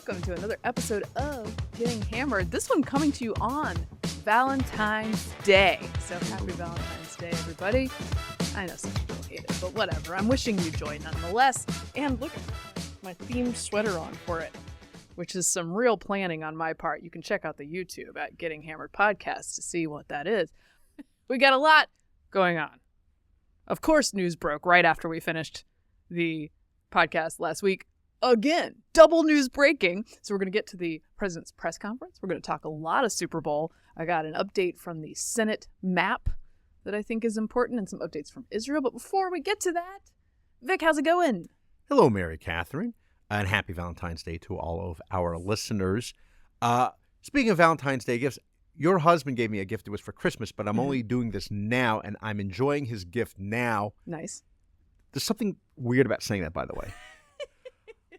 welcome to another episode of Getting Hammered. This one coming to you on Valentine's Day. So happy Valentine's Day, everybody. I know some people hate it, but whatever. I'm wishing you joy nonetheless. And look at my themed sweater on for it, which is some real planning on my part. You can check out the YouTube at Getting Hammered Podcast to see what that is. We got a lot going on. Of course, news broke right after we finished the podcast last week. Again, double news breaking. So we're going to get to the president's press conference. We're going to talk a lot of Super Bowl. I got an update from the Senate map that I think is important and some updates from Israel. But before we get to that, Vic, how's it going? Hello, Mary Catherine, and happy Valentine's Day to all of our listeners. Speaking of Valentine's Day gifts, your husband gave me a gift. It was for Christmas, but I'm only doing this now, and I'm enjoying his gift now. Nice. There's something weird about saying that, by the way.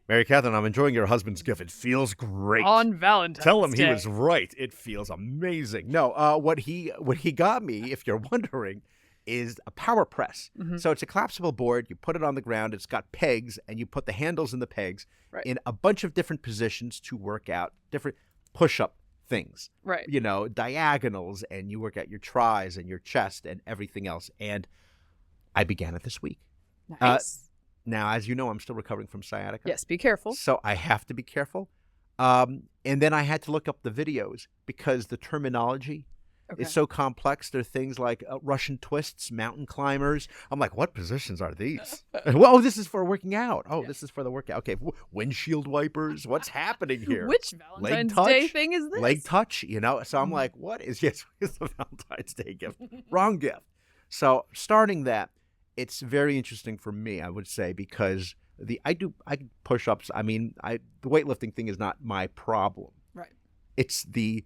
Mary Catherine, I'm enjoying your husband's gift. It feels great. On Valentine's Tell him Day. he was right. It feels amazing. No, what he got me, if you're wondering, is a power press. Mm-hmm. So it's a collapsible board. You put it on the ground. It's got pegs, and you put the handles in the pegs in a bunch of different positions to work out different push-up things. Right. You know, diagonals, and you work out your tries and your chest and everything else. And I began it this week. Nice. Now, as you know, I'm still recovering from sciatica. Yes, be careful. So I have to be careful. And then I had to look up the videos because the terminology is so complex. There are things like Russian twists, mountain climbers. I'm like, what positions are these? Well, this is for working out. Oh, this is for the workout. Okay, windshield wipers. What's happening here? Which Valentine's Day thing is this? Leg touch, you know? So I'm like, what is, yes, it's the Valentine's Day gift. Wrong gift. So starting that, it's very interesting for me, I would say, because I do push-ups. I mean, the weightlifting thing is not my problem. Right. It's the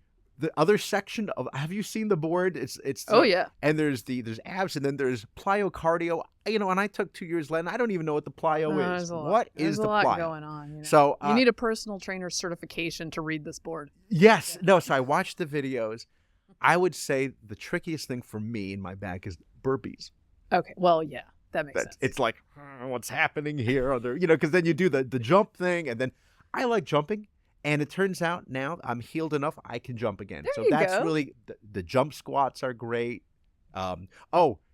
other section of. Have you seen the board? It's. Yeah. And there's abs, and then there's plyo cardio. You know, and I took 2 years Latin. I don't even know what the plyo is. What is the plyo? There's a lot going on. You know? So you need a personal trainer certification to read this board. Yes. No. So I watched the videos. I would say the trickiest thing for me in my bag is burpees. Okay, well, yeah, that makes sense. It's like, what's happening here? Because then you do the jump thing, and then I like jumping, and it turns out now I'm healed enough I can jump again. There So you that's go. really, the jump squats are great.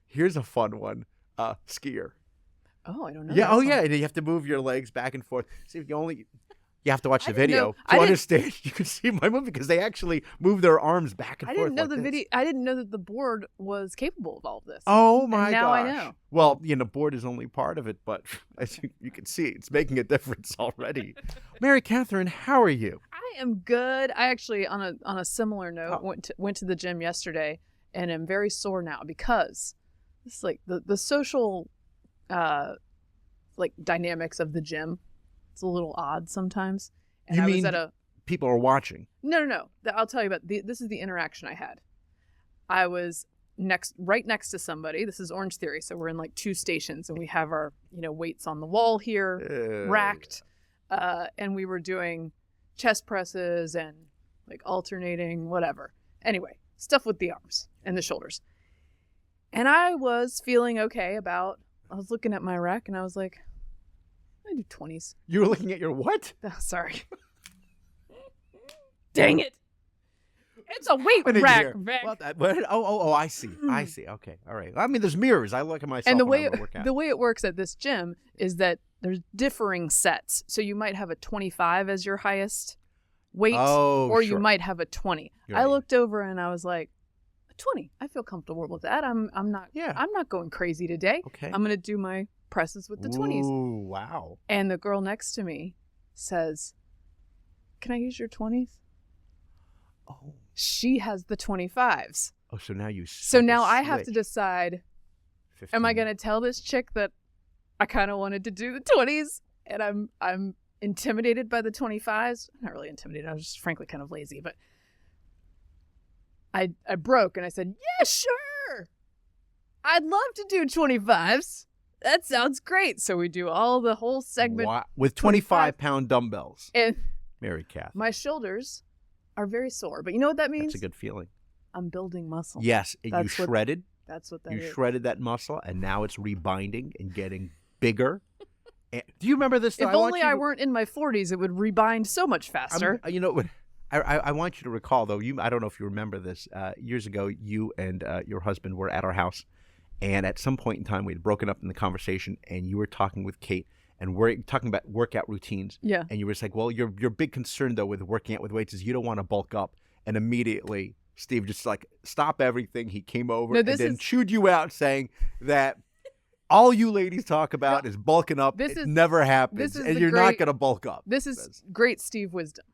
Here's a fun one, skier. Oh, I don't know. Yeah, that song. yeah, and you have to move your legs back and forth. See, you have to watch the video I to didn't- understand. You can see my movement because they actually move their arms back and I forth. didn't know like the this. video. I didn't know that the board was capable of all of this. Oh my now gosh. I know. Well, board is only part of it, but as you can see, it's making a difference already. Mary Catherine, how are you? I am good. I actually, on a similar note, went to the gym yesterday and am very sore now because it's like the social dynamics of the gym. It's a little odd sometimes. And You I mean was at people are watching? No. I'll tell you about this is the interaction I had. I was right next to somebody. This is Orange Theory, so we're in like two stations, and we have our weights on the wall here, racked, and we were doing chest presses and like alternating whatever. Anyway, stuff with the arms and the shoulders. And I was feeling okay about. I was looking at my rack, and I was like, I do 20s. You were looking at your what? Oh, sorry. Dang it. It's a weight What did you rack, hear? Vic. I see. I see. Okay. All right. I mean, there's mirrors. I look at myself And the when way I work out. the way it works at this gym is that there's differing sets. So you might have a 25 as your highest weight, or you sure. might have a 20. You're I right. looked over and I was like, a 20. I feel comfortable with that. I'm not going crazy today. Okay. I'm going to do my presses with the 20s. Ooh, wow. And the girl next to me says, "Can I use your 20s?" Oh. She has the 25s. Oh, so now So now I have to decide, 15. am I going to tell this chick that I kind of wanted to do the 20s and I'm intimidated by the 25s? I'm not really intimidated. I was just frankly kind of lazy, but I broke and I said, "Yeah, sure. I'd love to do 25s. That sounds great." So we do the whole segment. With 25-pound dumbbells. And Mary Catherine. my shoulders are very sore. But you know what that means? That's a good feeling. I'm building muscle. Yes, you That's what shredded. That's what that You is. shredded that muscle, and now it's rebinding and getting bigger. Do you remember this? If only I weren't in my 40s, it would rebind so much faster. You know what? I want you to recall, though. I don't know if you remember this. Years ago, you and your husband were at our house, and at some point in time, we had broken up in the conversation, and you were talking with Kate, and we're talking about workout routines. Yeah. And you were just like, well, your big concern, though, with working out with weights is you don't want to bulk up. And immediately, Steve just like, stop everything. He came over and then chewed you out saying that all you ladies talk about is bulking up. It never happens, and you're not going to bulk up. This is great Steve wisdom,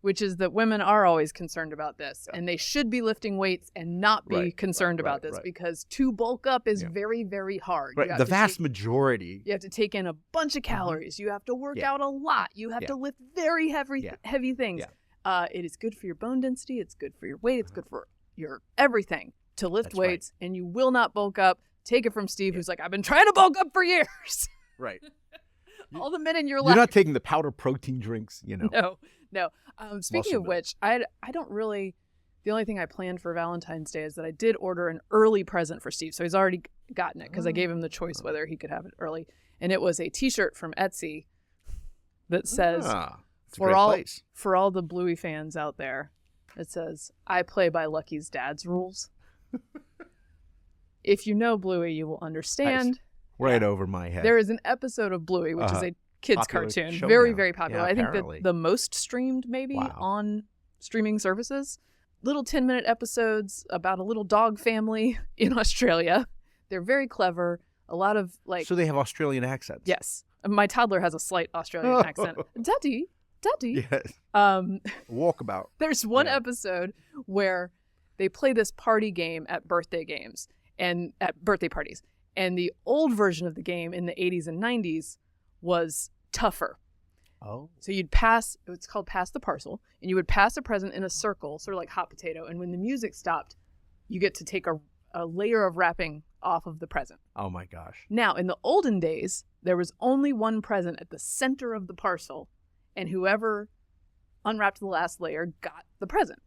which is that women are always concerned about this, and they should be lifting weights and not be concerned about this because to bulk up is very, very hard. Right. The vast majority. You have to take in a bunch of calories. You have to work out a lot. You have to lift very heavy things. Yeah. It is good for your bone density. It's good for your weight. It's good for your everything to lift weights, and you will not bulk up. Take it from Steve, who's like, I've been trying to bulk up for years. Right. All the men in your life. You're not taking the powder protein drinks, you know. No. Speaking of which, I don't really, the only thing I planned for Valentine's Day is that I did order an early present for Steve. So he's already gotten it because I gave him the choice whether he could have it early. And it was a t-shirt from Etsy that says, for all the Bluey fans out there, it says, I play by Lucky's dad's rules. If you know Bluey, you will understand. Nice. Right over my head. There is an episode of Bluey, which is a kids' cartoon. Very, very popular. I think that the most streamed maybe on streaming services. Little 10-minute episodes about a little dog family in Australia. They're very clever. A lot of So they have Australian accents. Yes. My toddler has a slight Australian accent. Daddy. Yes. Walkabout. There's one episode where they play this party game at birthday games. And at birthday parties. And the old version of the game in the 80s and 90s was tougher. Oh. So it's called Pass the Parcel, and you would pass a present in a circle, sort of like hot potato. And when the music stopped, you get to take a layer of wrapping off of the present. Oh my gosh. Now, in the olden days, there was only one present at the center of the parcel, and whoever unwrapped the last layer got the present.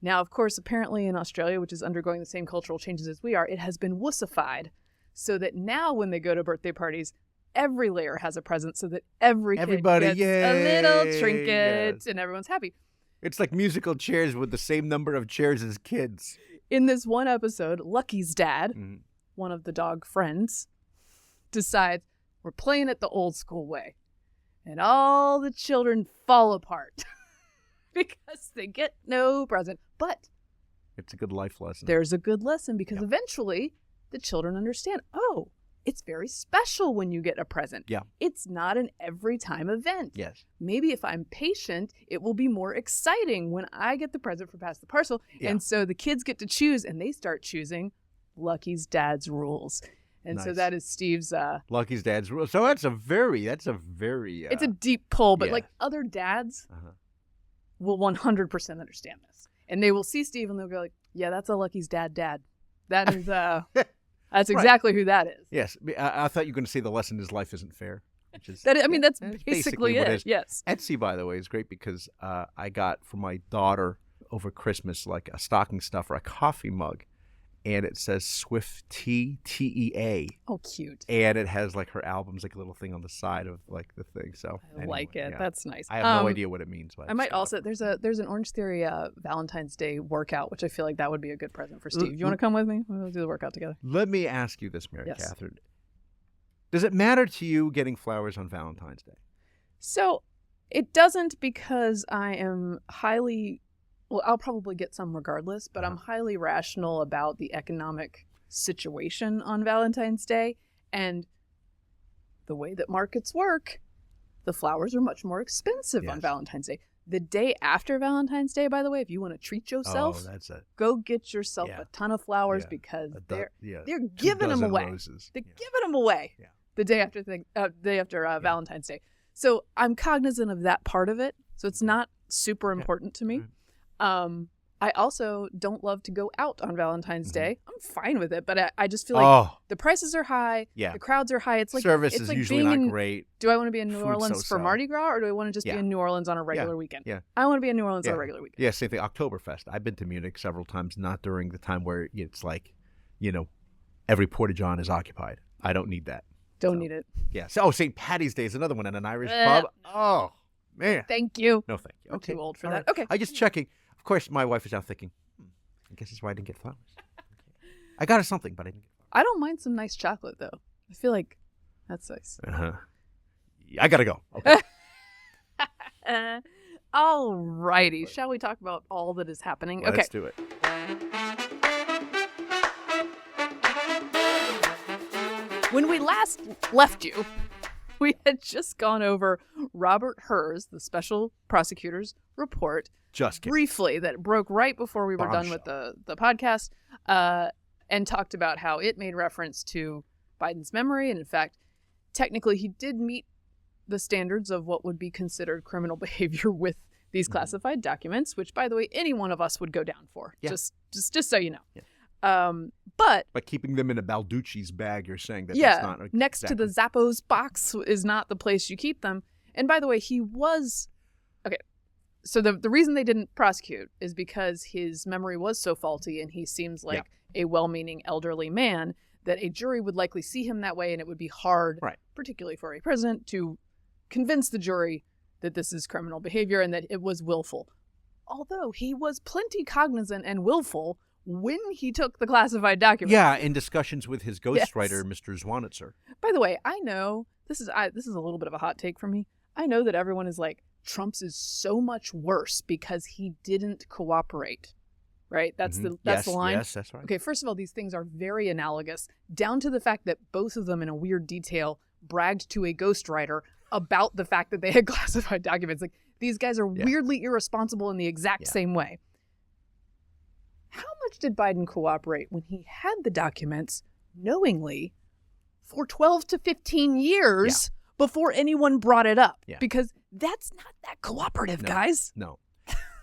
Now, of course, apparently in Australia, which is undergoing the same cultural changes as we are, it has been wussified so that now when they go to birthday parties, every layer has a present so that everybody gets a little trinket and everyone's happy. It's like musical chairs with the same number of chairs as kids. In this one episode, Lucky's dad, one of the dog friends, decides we're playing it the old school way. And all the children fall apart. Because they get no present. But it's a good life lesson. There's a good lesson because eventually the children understand, it's very special when you get a present. Yeah. It's not an every time event. Yes. Maybe if I'm patient, it will be more exciting when I get the present for Pass the Parcel. Yeah. And so the kids get to choose and they start choosing Lucky's dad's rules. And so that is Steve's Lucky's dad's rules. So that's a very it's a deep pull, but like other dads will 100% understand this. And they will see Steve and they'll go like, yeah, that's a Lucky's dad. That is, that's exactly who that is. Yes. I thought you were going to say the lesson is life isn't fair. Which is, that's basically what it. it is. Yes. Etsy, by the way, is great because I got for my daughter over Christmas like a stocking stuffer, a coffee mug. And it says Swift Tea. Oh, cute. And it has like her albums, like a little thing on the side of like the thing. So I like it. Yeah. That's nice. I have no idea what it means. I might also there's an Orange Theory Valentine's Day workout, which I feel like that would be a good present for Steve. You want to come with me? We'll do the workout together. Let me ask you this, Mary Catherine. Does it matter to you getting flowers on Valentine's Day? So it doesn't because I am Well, I'll probably get some regardless, but I'm highly rational about the economic situation on Valentine's Day. And the way that markets work, the flowers are much more expensive on Valentine's Day. The day after Valentine's Day, by the way, if you want to treat yourself, go get yourself a ton of flowers because they're giving them away. They're giving them away the day after Valentine's Day. So I'm cognizant of that part of it. So it's not super important to me. I also don't love to go out on Valentine's Day. I'm fine with it, but I just feel like the prices are high. Yeah. The crowds are high. It's like service is usually not great. Do I want to be in New Orleans for Mardi Gras or do I want to just be in New Orleans on a regular weekend? Yeah. I want to be in New Orleans on a regular weekend. Yeah, same thing. Oktoberfest. I've been to Munich several times, not during the time where it's like, every porta-john is occupied. I don't need that. Don't need it. Yeah. So, St. Patty's Day is another one at an Irish pub. Oh, man. Thank you. No, thank you. I'm Okay. too old for All that. right. Okay. I just checking. Of course, my wife is now thinking, I guess that's why I didn't get flowers. I got her something, but I didn't get flowers. I don't mind some nice chocolate, though. I feel like that's nice. Uh-huh. I got to go. Okay. All righty. Shall we talk about all that is happening? Let's do it. When we last left you, we had just gone over Robert Hur's, the special prosecutor's report, Just kidding. briefly, that broke right before we were done with Bombshell. the podcast, and talked about how it made reference to Biden's memory. And in fact, technically, he did meet the standards of what would be considered criminal behavior with these classified documents, which, by the way, any one of us would go down for. Yeah. Just so you know. Yeah. But keeping them in a Balducci's bag, you're saying that yeah, that's not next to the Zappos box is not the place you keep them. And by the way, he was okay. So the reason they didn't prosecute is because his memory was so faulty, and he seems like a well-meaning elderly man that a jury would likely see him that way, and it would be hard, particularly for a president, to convince the jury that this is criminal behavior and that it was willful. Although he was plenty cognizant and willful when he took the classified documents. Yeah, in discussions with his ghostwriter, Mr. Zwanitzer. By the way, I know this is a little bit of a hot take from me. I know that everyone is like, Trump's is so much worse because he didn't cooperate. Right? That's the line. Yes, that's right. Okay, first of all, these things are very analogous, down to the fact that both of them, in a weird detail, bragged to a ghostwriter about the fact that they had classified documents. Like, these guys are weirdly irresponsible in the exact same way. How much did Biden cooperate when he had the documents knowingly for 12 to 15 years before anyone brought it up? Yeah. Because that's not that cooperative, guys. No.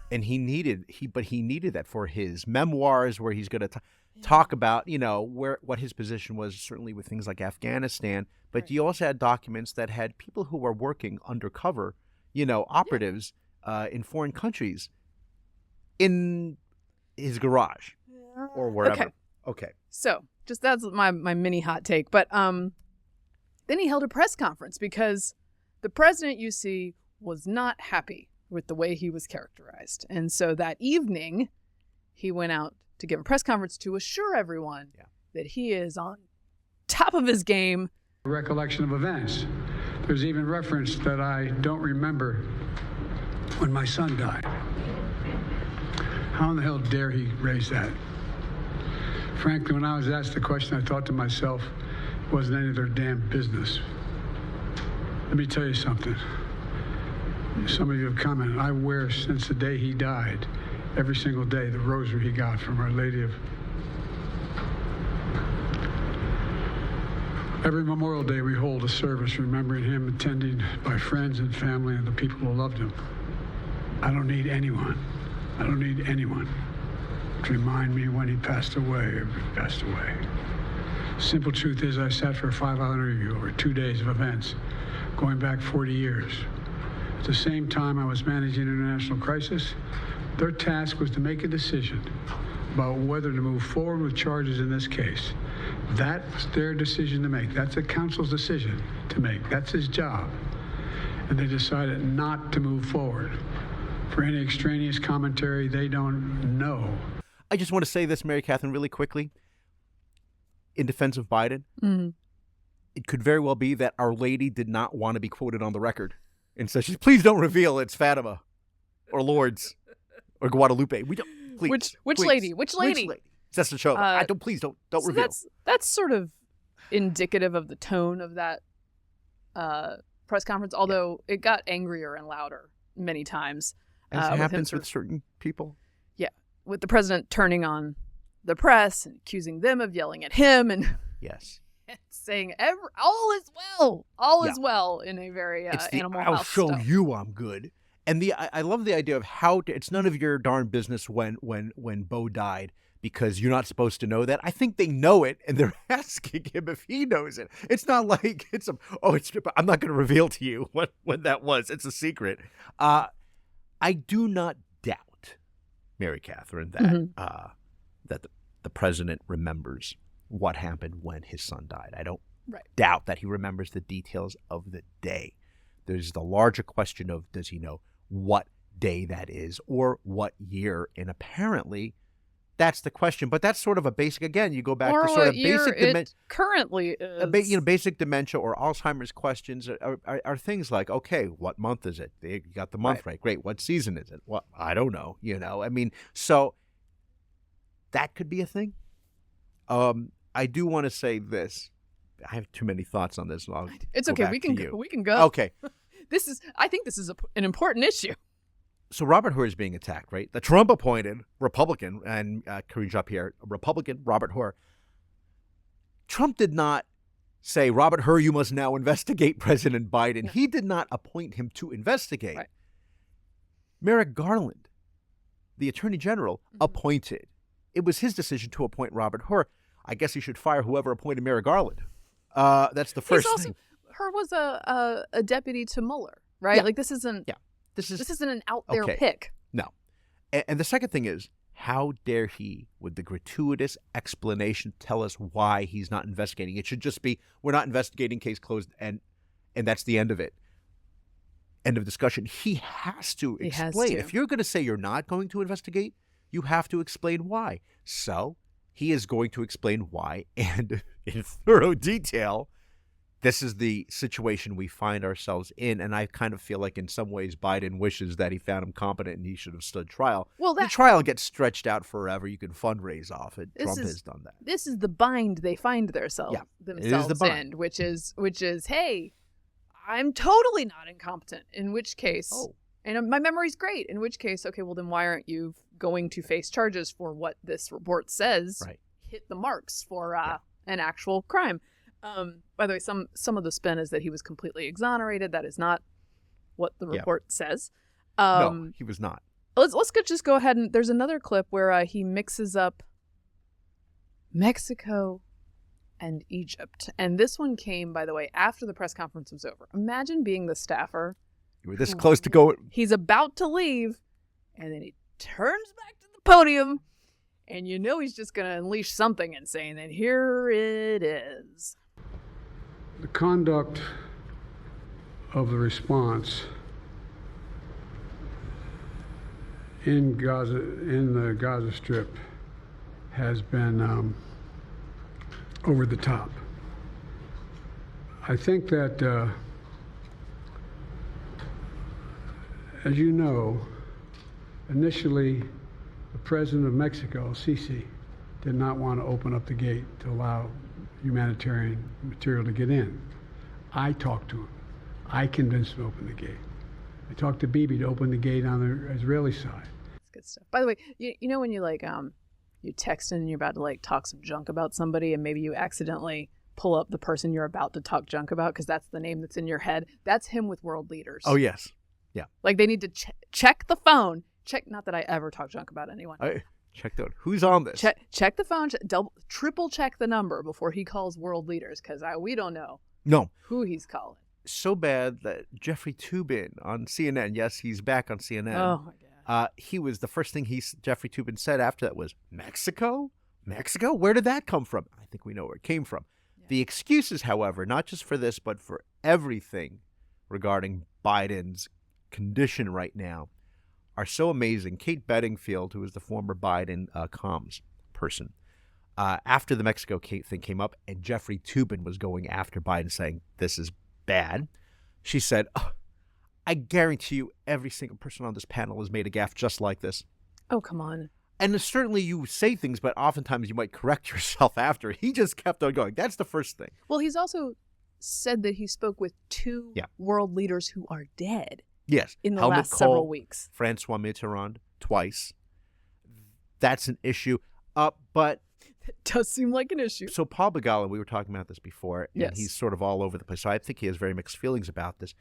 And he needed that for his memoirs, where he's going to talk about, what his position was, certainly with things like Afghanistan. But you also had documents that had people who were working undercover, operatives in foreign countries in his garage or wherever. Okay. So just that's my mini hot take. But then he held a press conference because the president, you see, was not happy with the way he was characterized. And so that evening, he went out to give a press conference to assure everyone that he is on top of his game. Recollection of events. There's even reference that I don't remember when my son died. How in the hell dare he raise that? Frankly, when I was asked the question, I thought to myself, it wasn't any of their damn business. Let me tell you something. Some of you have commented, I wear since the day he died, every single day, the rosary he got from Our Lady of... Every Memorial Day we hold a service remembering him, attended by friends and family and the people who loved him. I don't need anyone to remind me when he passed away or if he passed away. Simple truth is I sat for a 5-hour interview over 2 days of events going back 40 years. At the same time I was managing an international crisis, their task was to make a decision about whether to move forward with charges in this case. That's their decision to make. That's a counsel's decision to make. That's his job. And they decided not to move forward. For any extraneous commentary, they don't know. I just want to say this, Mary Catherine, really quickly. In defense of Biden, it could very well be that Our Lady did not want to be quoted on the record. And so she's, please don't reveal it's Fatima or Lourdes or Guadalupe. We don't, please. Which please. lady? Which lady? That's the show. Please don't so reveal. That's sort of indicative of the tone of that press conference, although it got angrier and louder many times. As happens with certain people. Yeah. With the president turning on the press and accusing them of yelling at him and saying all is well. All is well in a very Animal House I'll show stuff. you I'm good. And I love the idea of it's none of your darn business when Bo died, because you're not supposed to know that. I think they know it, and they're asking him if he knows it. It's not like I'm not going to reveal to you what that was. It's a secret. I do not doubt, Mary Catherine, that that the president remembers what happened when his son died. doubt that he remembers the details of the day. There's the larger question of, does he know what day that is or what year? And apparently that's the question. But that's sort of a basic, again, you go back or to sort of year basic it currently is. basic dementia or Alzheimer's questions are things like, okay, what month is it? You got the month right. Great. What season is it? Well, I don't know. I mean, so that could be a thing. I do want to say this. I have too many thoughts on this. It's okay. We can go. Okay. I think this is an important issue. So Robert Hur is being attacked, right? The Trump-appointed Republican, and Karine Jean-Pierre, Republican Robert Hur. Trump did not say, Robert Hur, you must now investigate President Biden. No. He did not appoint him to investigate. Right. Merrick Garland, the Attorney General, appointed. It was his decision to appoint Robert Hur. I guess he should fire whoever appointed Merrick Garland. That's the first thing. Hur was a deputy to Mueller, right? Yeah. Like this isn't. Yeah. This isn't an out there pick. No. And the second thing is, how dare he, with the gratuitous explanation, tell us why he's not investigating? It should just be, we're not investigating, case closed, and that's the end of it. End of discussion. He has to explain. If you're going to say you're not going to investigate, you have to explain why. So he is going to explain why, and in thorough detail. This is the situation we find ourselves in, and I kind of feel like in some ways Biden wishes that he found him competent and he should have stood trial. Well, the trial gets stretched out forever. You can fundraise off it. Trump has done that. This is the bind they find themselves in, which is, hey, I'm totally not incompetent. In which case, and my memory's great. In which case, okay, well then why aren't you going to face charges for what this report says hit the marks for an actual crime? By the way, some of the spin is that he was completely exonerated. That is not what the report says. No, he was not. Let's just go ahead and there's another clip where he mixes up Mexico and Egypt. And this one came, by the way, after the press conference was over. Imagine being the staffer. You were this close to go. He's about to leave, and then he turns back to the podium, and you know he's just going to unleash something insane. And here it is. The conduct of the response in the Gaza Strip has been over the top. I think that, as you know, initially the president of Mexico, Sisi, did not want to open up the gate to allow humanitarian material to get in. I talked to him. I convinced him to open the gate. I talked to Bibi to open the gate on the Israeli side. That's good stuff. By the way, you know when you you text and you're about to talk some junk about somebody and maybe you accidentally pull up the person you're about to talk junk about because that's the name that's in your head. That's him with world leaders. Oh, yes. Yeah. Like they need to check the phone. Not that I ever talk junk about anyone. Check out who's on this. Check the phone. Triple check the number before he calls world leaders because we don't know who he's calling. So bad that Jeffrey Toobin on CNN. Yes, he's back on CNN. Oh my God. He was the first thing Jeffrey Toobin said after that was Mexico. Mexico. Where did that come from? I think we know where it came from. Yeah. The excuses, however, not just for this but for everything regarding Biden's condition right now, are so amazing. Kate Bedingfield, who is the former Biden comms person, after the Mexico thing came up and Jeffrey Toobin was going after Biden saying this is bad, she said, I guarantee you every single person on this panel has made a gaffe just like this. Oh, come on. And certainly you say things, but oftentimes you might correct yourself after. He just kept on going. That's the first thing. Well, he's also said that he spoke with two world leaders who are dead. Yes. In the last several weeks. Francois Mitterrand, twice. That's an issue. But it does seem like an issue. So Paul Begala, we were talking about this before, and yes. He's sort of all over the place. So I think he has very mixed feelings about this.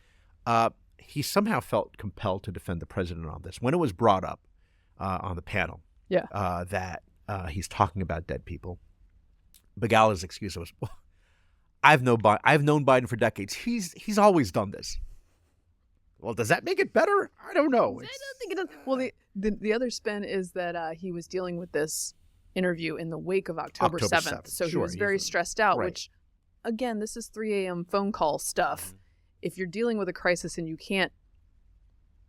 He somehow felt compelled to defend the president on this. When it was brought up on the panel that he's talking about dead people, Begala's excuse was, well, I've known Biden for decades. He's always done this. Well, does that make it better? I don't know. I don't think it does. Well, the other spin is that he was dealing with this interview in the wake of October 7th. So he was very stressed out, right. Which again, this is 3 a.m. phone call stuff. If you're dealing with a crisis and you can't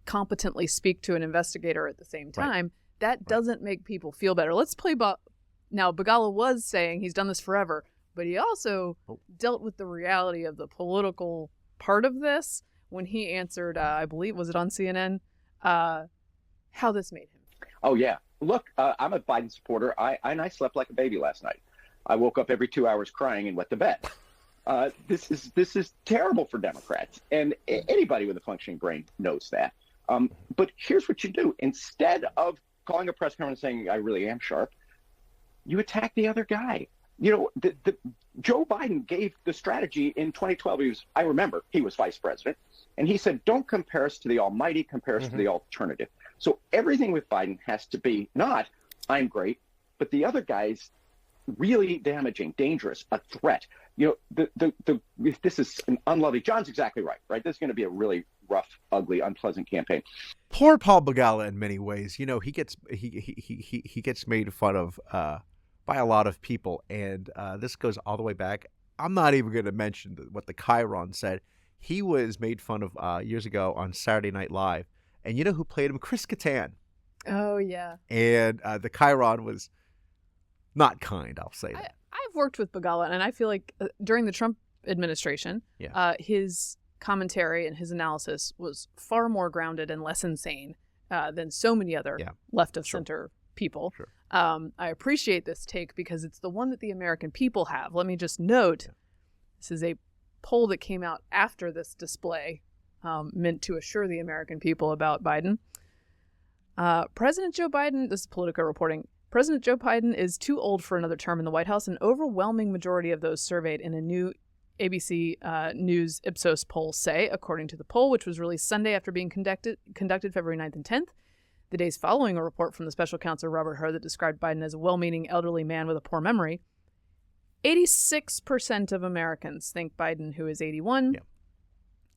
competently speak to an investigator at the same time, that doesn't make people feel better. Let's play now, Begala was saying he's done this forever, but he also dealt with the reality of the political part of this when he answered, I believe, was it on CNN, how this made him. Oh, yeah. Look, I'm a Biden supporter. I slept like a baby last night. I woke up every 2 hours crying and went to bed. This is terrible for Democrats, and anybody with a functioning brain knows that. But here's what you do. Instead of calling a press conference saying, I really am sharp, you attack the other guy. You know, Joe Biden gave the strategy in 2012. I remember he was vice president, and he said, don't compare us to the almighty, compare us to the alternative. So everything with Biden has to be not, I'm great, but the other guy's really damaging, dangerous, a threat. You know, this is an unlovely. John's exactly right? This is going to be a really rough, ugly, unpleasant campaign. Poor Paul Begala in many ways. You know, he gets made fun of by a lot of people, and this goes all the way back. I'm not even going to mention what the Chiron said. He was made fun of years ago on Saturday Night Live, and you know who played him? Chris Kattan. Oh yeah. And the Chiron was not kind, I'll say that. I've worked with Begala, and I feel like during the Trump administration, his commentary and his analysis was far more grounded and less insane than so many other left-of-center people. Sure. I appreciate this take because it's the one that the American people have. Let me just note, this is a poll that came out after this display, meant to assure the American people about Biden. President Joe Biden, this is Politico reporting, President Joe Biden is too old for another term in the White House. An overwhelming majority of those surveyed in a new ABC News Ipsos poll say, according to the poll, which was released Sunday after being conducted February 9th and 10th, the days following a report from the special counsel Robert Hur that described Biden as a well-meaning elderly man with a poor memory, 86% of Americans think Biden, who is 81,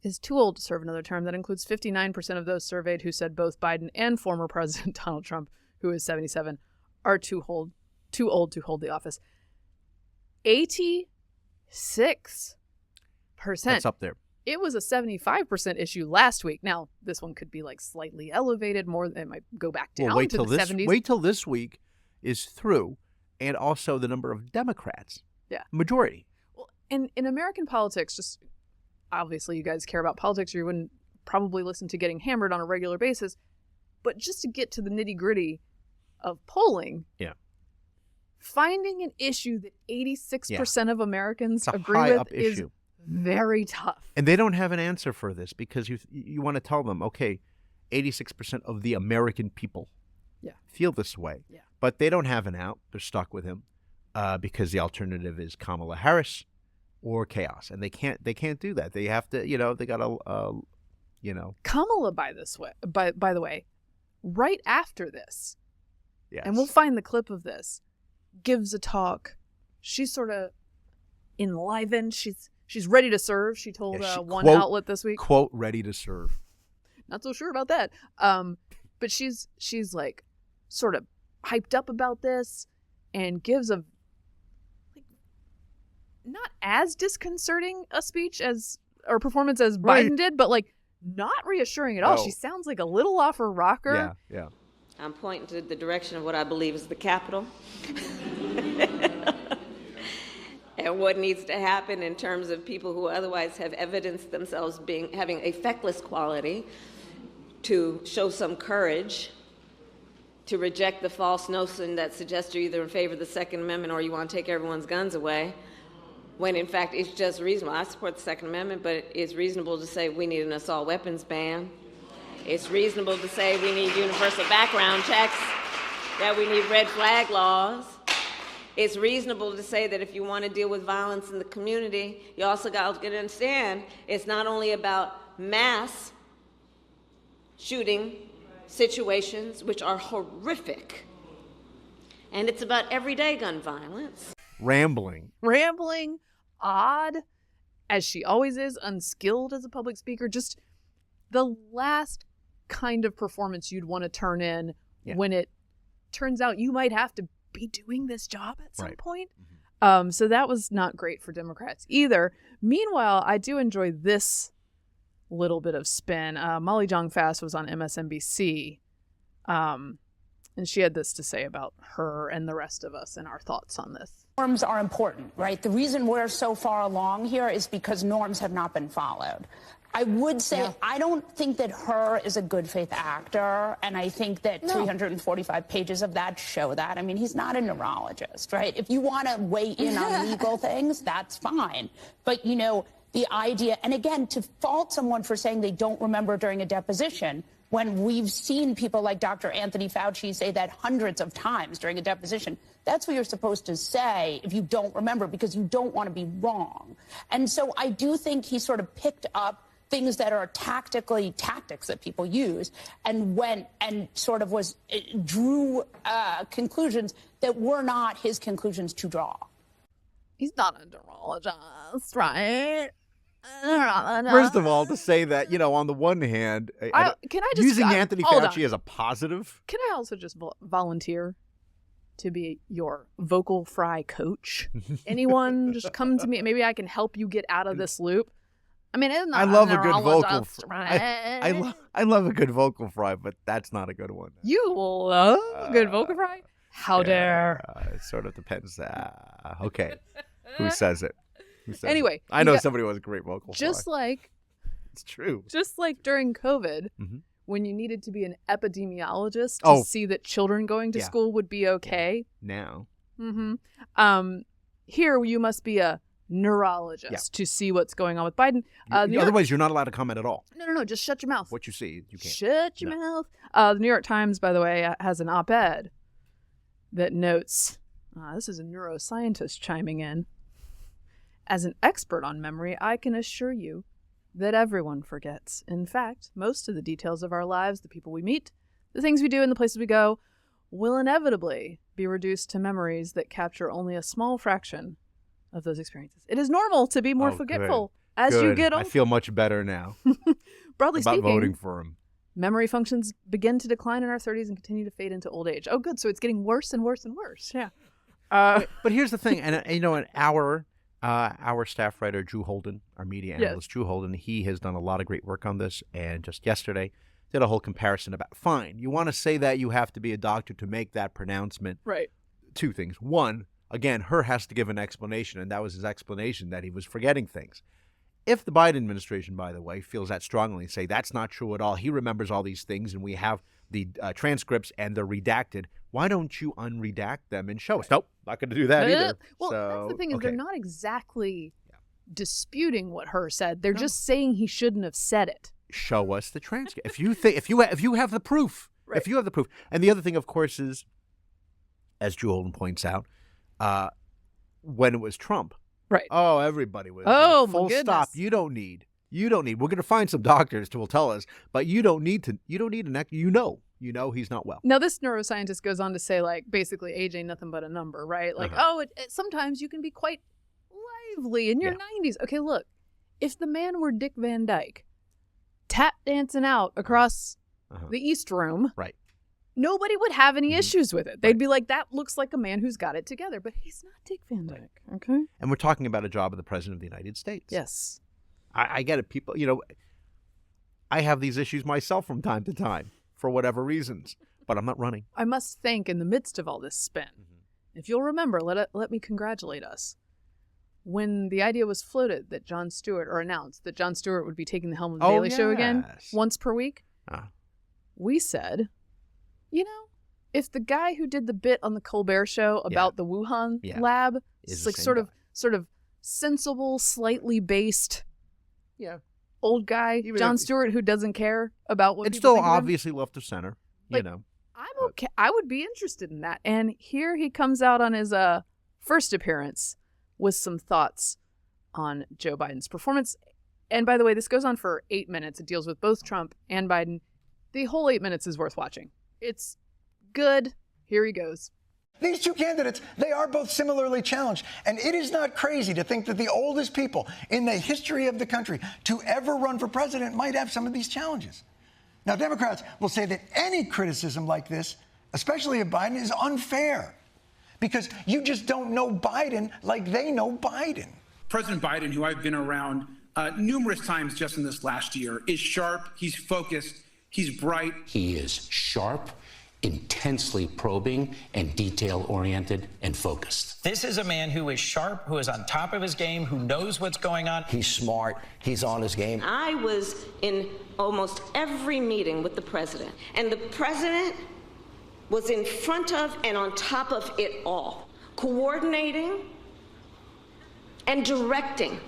is too old to serve another term. That includes 59% of those surveyed who said both Biden and former President Donald Trump, who is 77, are too old to hold the office. 86%. That's up there. It was a 75% issue last week. Now, this one could be like slightly elevated more. It might go back down to the 70s. Wait till this week is through, and also the number of Democrats. Yeah. Majority. Well, in American politics, just obviously you guys care about politics or you wouldn't probably listen to Getting Hammered on a regular basis. But just to get to the nitty-gritty of polling, finding an issue that 86% of Americans agree with is very tough. And they don't have an answer for this because you want to tell them, okay, 86% of the American people feel this way. Yeah. But they don't have an out. They're stuck with him because the alternative is Kamala Harris or chaos. And they can't do that. They have to, they got to, Kamala, by the way, right after this, yes, and we'll find the clip of this, gives a talk. She's sort of enlivened. She's ready to serve. She told one outlet this week. Quote, ready to serve. Not so sure about that. But she's like sort of hyped up about this and gives a not as disconcerting a speech or performance as Biden did, but like not reassuring at all. No. She sounds like a little off her rocker. Yeah. I'm pointing to the direction of what I believe is the Capitol. And what needs to happen in terms of people who otherwise have evidenced themselves having a feckless quality to show some courage, to reject the false notion that suggests you're either in favor of the Second Amendment or you want to take everyone's guns away, when in fact it's just reasonable. I support the Second Amendment, but it's reasonable to say we need an assault weapons ban. It's reasonable to say we need universal background checks, that we need red flag laws. It's reasonable to say that if you want to deal with violence in the community, you also got to understand it's not only about mass shooting situations, which are horrific, and it's about everyday gun violence. Rambling, odd, as she always is, unskilled as a public speaker. Just the last kind of performance you'd want to turn in when it turns out you might have to be doing this job at some point. So that was not great for Democrats either. Meanwhile, I do enjoy this little bit of spin. Molly Jong-Fast was on MSNBC, and she had this to say about her and the rest of us and our thoughts on this. Norms are important, right? The reason we're so far along here is because norms have not been followed. I would say I don't think that Her is a good faith actor, and I think that 345 pages of that show that. I mean, he's not a neurologist, right? If you want to weigh in on legal things, that's fine. But, you know, the idea, and again, to fault someone for saying they don't remember during a deposition, when we've seen people like Dr. Anthony Fauci say that hundreds of times during a deposition, that's what you're supposed to say if you don't remember, because you don't want to be wrong. And so I do think he sort of picked up things that are tactics that people use, and went and sort of drew conclusions that were not his conclusions to draw. He's not a neurologist, right? First of all, to say that, you know, on the one hand, can I just using Anthony hold Fauci on. as a positive. Can I also just volunteer to be your vocal fry coach? Anyone just come to me. Maybe I can help you get out of this loop. I mean, it's not I love a good vocal. right? I love a good vocal fry, but that's not a good one. You love a good vocal fry? How dare? It sort of depends. Okay, who says it? Anyway, it? I know somebody was a great vocal just fry. like It's true. Just like during COVID, Mm-hmm. when you needed to be an epidemiologist to see that children going to school would be okay. Now. Mm-hmm. Here you must be a neurologist to see what's going on with Biden. Otherwise, you're not allowed to comment at all. No. Just shut your mouth. What you see, you can't. Shut your mouth. The New York Times, by the way, has an op-ed that notes, this is a neuroscientist chiming in, as an expert on memory, I can assure you that everyone forgets. In fact, most of the details of our lives, the people we meet, the things we do and the places we go, will inevitably be reduced to memories that capture only a small fraction of those experiences. It is normal to be more forgetful as you get older. I feel much better now. Broadly about speaking, voting for him. Memory functions begin to decline in our 30s and continue to fade into old age. Oh, good. So it's getting worse and worse and worse. Yeah. But here's the thing, and you know, our staff writer Drew Holden, our media analyst Drew Holden, he has done a lot of great work on this, and just yesterday did a whole comparison about, fine, you want to say that you have to be a doctor to make that pronouncement. Right. Two things. One, again, Her has to give an explanation, and that was his explanation, that he was forgetting things. If the Biden administration, by the way, feels that strongly and say that's not true at all, he remembers all these things, and we have the transcripts and they're redacted, why don't you unredact them and show us? Nope, not going to do that either. Well, that's the thing is they're not exactly disputing what Her said. They're just saying he shouldn't have said it. Show us the transcript. If you have the proof, if you have the proof. And the other thing, of course, is, as Drew Holden points out, when it was Trump, right? Oh, everybody was. Oh, full my goodness. stop. You don't need. We're going to find some doctors who will tell us, but you don't need to. You don't need an. You know he's not well. Now, this neuroscientist goes on to say, like, basically, age ain't nothing but a number, right? Like, sometimes you can be quite lively in your 90s. Okay, look, if the man were Dick Van Dyke, tap dancing out across the East Room, right? Nobody would have any issues with it. They'd be like, that looks like a man who's got it together. But he's not Dick Van Dyke, okay? And we're talking about a job of the President of the United States. Yes. I get it. People, I have these issues myself from time to time for whatever reasons, but I'm not running. I must think in the midst of all this spin, if you'll remember, let me congratulate us. When the idea was floated that Jon Stewart, or announced that Jon Stewart would be taking the helm of the Daily Show again once per week, we said, if the guy who did the bit on the Colbert Show about the Wuhan lab is like sort of sensible, slightly based, old guy, Jon Stewart, who doesn't care about what it's people still think of him, obviously left of center, I'm okay. I would be interested in that. And here he comes out on his first appearance with some thoughts on Joe Biden's performance. And by the way, this goes on for 8 minutes. It deals with both Trump and Biden. The whole 8 minutes is worth watching. It's good. Here he goes. These two candidates, they are both similarly challenged. And it is not crazy to think that the oldest people in the history of the country to ever run for president might have some of these challenges. Now, Democrats will say that any criticism like this, especially of Biden, is unfair. because you just don't know Biden like they know Biden. President Biden, who I've been around numerous times just in this last year, is sharp, he's focused, he's bright. He is sharp, intensely probing, and detail-oriented and focused. This is a man who is sharp, who is on top of his game, who knows what's going on. He's smart. He's on his game. I was in almost every meeting with the president, and the president was in front of and on top of it all, coordinating and directing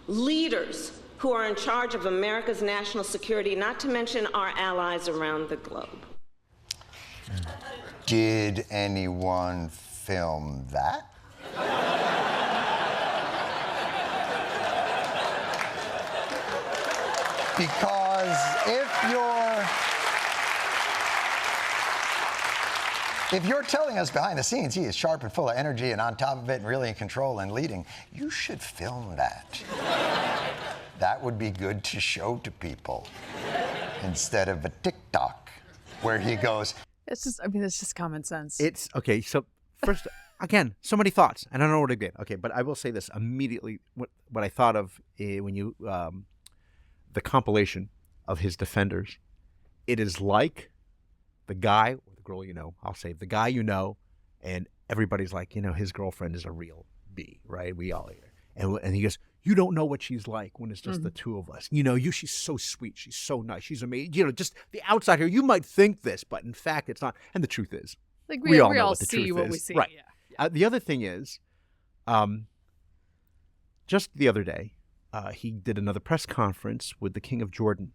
leaders who are in charge of America's national security, not to mention our allies around the globe. Did anyone film that? Because if you're telling us behind the scenes he is sharp and full of energy and on top of it and really in control and leading, you should film that. That would be good to show to people instead of a TikTok where he goes. It's just common sense. It's okay. So first, again, so many thoughts, and I don't know where to begin. Okay, but I will say this immediately. What I thought of when you the compilation of his defenders, it is like the guy or the girl I'll say the guy and everybody's like, his girlfriend is a real B, right? We all hear. And he goes, you don't know what she's like when it's just the two of us. She's so sweet. She's so nice. She's amazing. Just the outsider, you might think this, but in fact, it's not. And the truth is, like we all know all what the see truth what is. we see. Right. Yeah. The other thing is, just the other day, he did another press conference with the King of Jordan.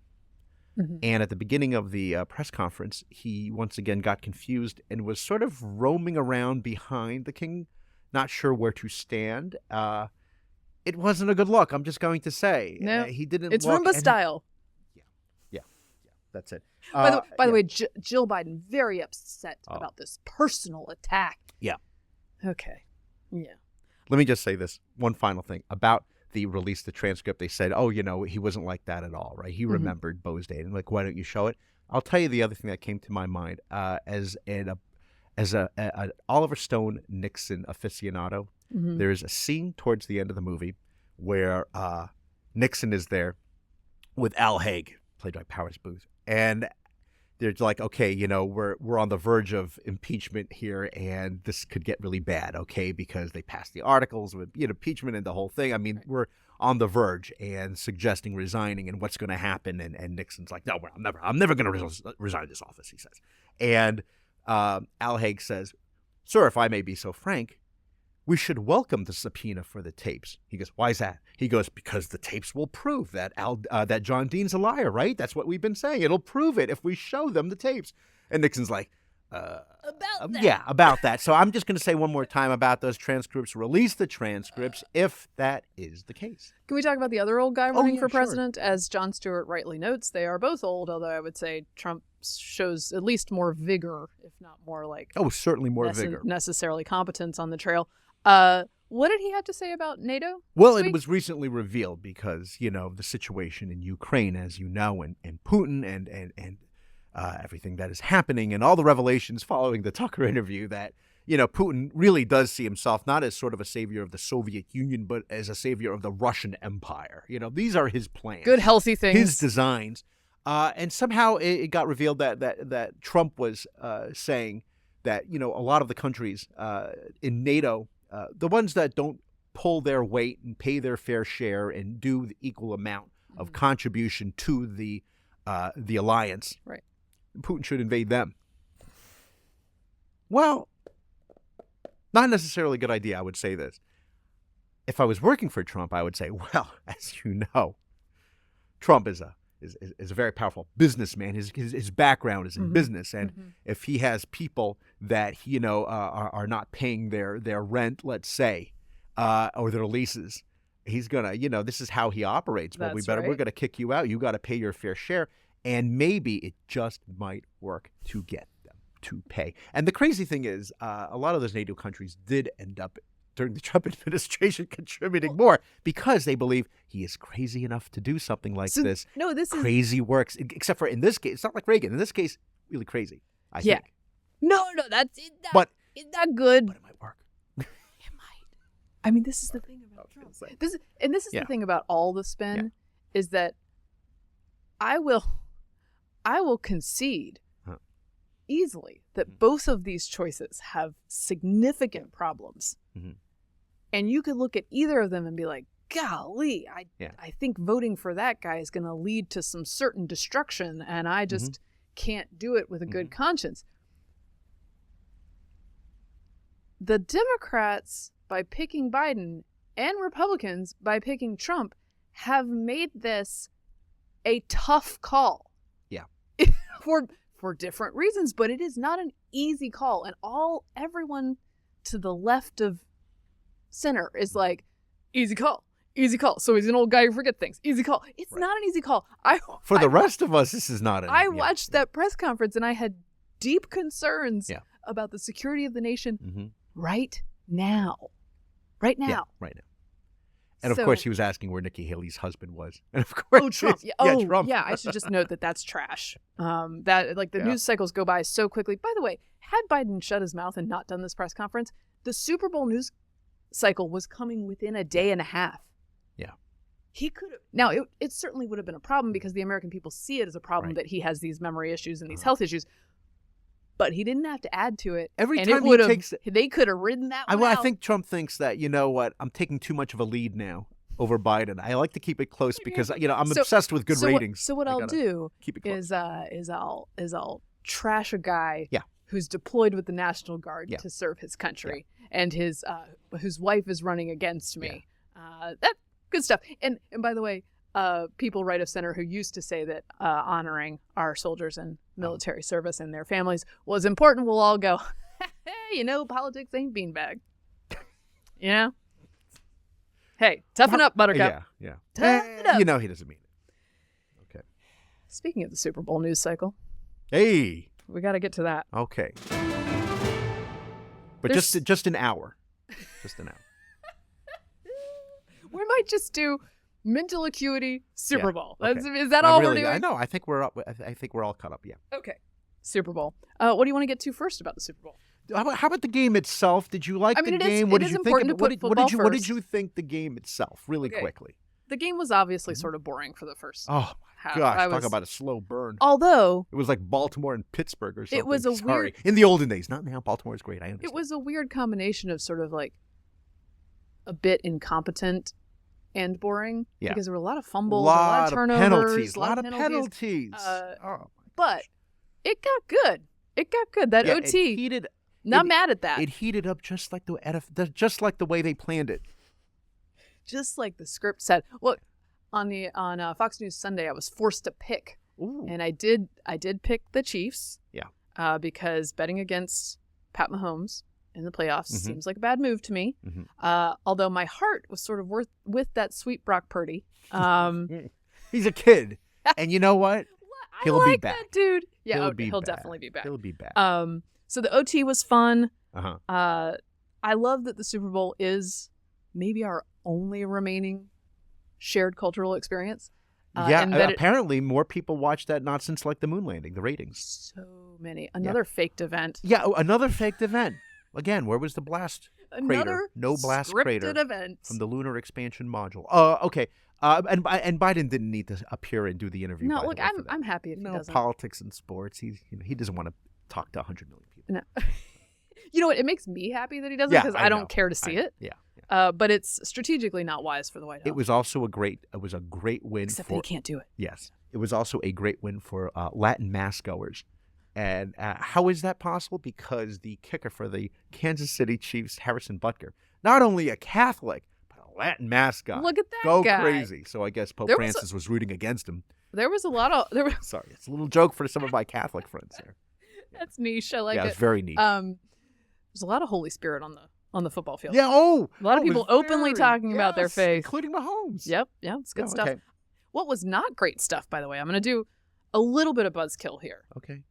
Mm-hmm. And at the beginning of the press conference, he once again got confused and was sort of roaming around behind the king, not sure where to stand. It wasn't a good look, I'm just going to say. No, he didn't it's look, Roomba style. Yeah, that's it. By the way, Jill Biden very upset about this personal attack. Yeah. Okay. Yeah. Let me just say this one final thing about the release, the transcript. They said, he wasn't like that at all, right? He remembered Bo's date. And like, why don't you show it? I'll tell you the other thing that came to my mind as an Oliver Stone Nixon aficionado. Mm-hmm. There's a scene towards the end of the movie where Nixon is there with Al Haig, played by Powers Booth, and they're like, okay, we're on the verge of impeachment here, and this could get really bad, okay, because they passed the articles with impeachment and the whole thing. I mean, we're on the verge and suggesting resigning and what's going to happen, and Nixon's like, no, I'm never going to resign this office, he says, and Al Haig says, sir, if I may be so frank, we should welcome the subpoena for the tapes. He goes, why is that? He goes, because the tapes will prove that that John Dean's a liar, right? That's what we've been saying. It'll prove it if we show them the tapes. And Nixon's like, about that. Yeah, about that. So I'm just going to say one more time about those transcripts. Release the transcripts if that is the case. Can we talk about the other old guy running for sure. president? As Jon Stewart rightly notes, they are both old, although I would say Trump shows at least more vigor, if not more like... Oh, certainly more vigor. Necessarily competence on the trail. What did he have to say about NATO? Well, it was recently revealed because, the situation in Ukraine, as you know, and Putin and everything that is happening and all the revelations following the Tucker interview that, Putin really does see himself not as sort of a savior of the Soviet Union, but as a savior of the Russian Empire. These are his plans. Good, healthy things. His designs. And somehow it got revealed that Trump was saying that, a lot of the countries in NATO, the ones that don't pull their weight and pay their fair share and do the equal amount of contribution to the alliance, right? Putin should invade them. Well, not necessarily a good idea. I would say this. If I was working for Trump, I would say, well, as you know, Trump is a very powerful businessman. His background is in business, and if he has people that are not paying their rent, let's say, or their leases, he's gonna this is how he operates. Well, we're gonna kick you out. You got to pay your fair share, and maybe it just might work to get them to pay. And the crazy thing is, a lot of those NATO countries did end up during the Trump administration contributing more because they believe he is crazy enough to do something like this. No, this crazy works, except for in this case, it's not like Reagan. In this case, really crazy, I think. No, that's not good. But I mean, this is the thing about Trump. This is the thing about all the spin, is that I will concede easily that both of these choices have significant problems. Mm-hmm. And you could look at either of them and be like, golly, I think voting for that guy is going to lead to some certain destruction, and I just can't do it with a good conscience. The Democrats, by picking Biden, and Republicans, by picking Trump, have made this a tough call. Yeah. for different reasons, but it is not an easy call. And everyone to the left of center is like, easy call. Easy call. So he's an old guy who forgets things. Easy call. It's not an easy call. For the rest of us, this is not an I watched that press conference and I had deep concerns about the security of the nation right now. Right now. Yeah, right now. And of course, he was asking where Nikki Haley's husband was. And of course, Trump. Trump. Yeah, I should just note that that's trash. The news cycles go by so quickly. By the way, had Biden shut his mouth and not done this press conference, the Super Bowl news cycle was coming within a day and a half. Yeah. He could have. Now, it certainly would have been a problem because the American people see it as a problem that he has these memory issues and these health issues. But he didn't have to add to it. Every and time they could have ridden that one I out. think Trump thinks that, you know what, I'm taking too much of a lead now over Biden. I like to keep it close because, I'm obsessed with good ratings. What I'll do is I'll trash a guy who's deployed with the National Guard to serve his country, and whose wife is running against me. That good stuff. And by the way, people right of center who used to say that honoring our soldiers and military service and their families was important will all go, hey, politics ain't beanbag. Hey, toughen up, Buttercup. Yeah. Toughen up. He doesn't mean it. Okay. Speaking of the Super Bowl news cycle. Hey. We got to get to that. Okay. But just an hour. Just an hour. We might just do mental acuity Super Bowl. Okay. Is that all we're doing? I know. I think we're up. I think we're all caught up. Yeah. Okay. Super Bowl. What do you want to get to first about the Super Bowl? How about the game itself? Did you like the game? What did you think? What did you think the game itself? Really quickly. The game was obviously sort of boring for the first. Oh my gosh! Talk about a slow burn. Although it was like Baltimore and Pittsburgh or something. It was weird. In the olden days, not now. Baltimore is great. I understand. It was a weird combination of sort of like a bit incompetent and boring because there were a lot of fumbles, a lot of turnovers, a lot of penalties. But it got good. That OT. Not mad at that. It heated up just like the way they planned it. Just like the script said. Well, on Fox News Sunday, I was forced to pick, and I did pick the Chiefs. Yeah. Because betting against Pat Mahomes in the playoffs seems like a bad move to me. Although my heart was sort of with that sweet Brock Purdy. He's a kid, and you know what? He'll be back, that dude. Yeah, he'll definitely be back. He'll be back. So the OT was fun. I love that the Super Bowl is maybe our only remaining shared cultural experience. Apparently more people watched that not since like the moon landing, the ratings. So many. Another faked event. Yeah, another faked event. Again, where was the blast crater? No blast crater event from the lunar expansion module. Okay. And Biden didn't need to appear and do the interview. No, look, I'm happy if he doesn't. Politics and sports. He doesn't want to talk to 100 million people. No. You know what? It makes me happy that he doesn't because I don't care to see it. Yeah. But it's strategically not wise for the White House. It was also a great win. Except that he can't do it. Yes. It was also a great win for Latin mass goers. And how is that possible? Because the kicker for the Kansas City Chiefs, Harrison Butker, not only a Catholic, but a Latin mass guy. Look at that Go guy. crazy. So I guess Pope Francis was rooting against him. There was a lot of... Sorry, it's a little joke for some of my Catholic friends there. That's niche. I like it. Yeah, it's very niche. There's a lot of Holy Spirit on the football field. Yeah, a lot of people openly talking about their faith. Including Mahomes. Yep, it's good stuff. Okay. What was not great stuff, by the way, I'm going to do a little bit of buzzkill here. Okay.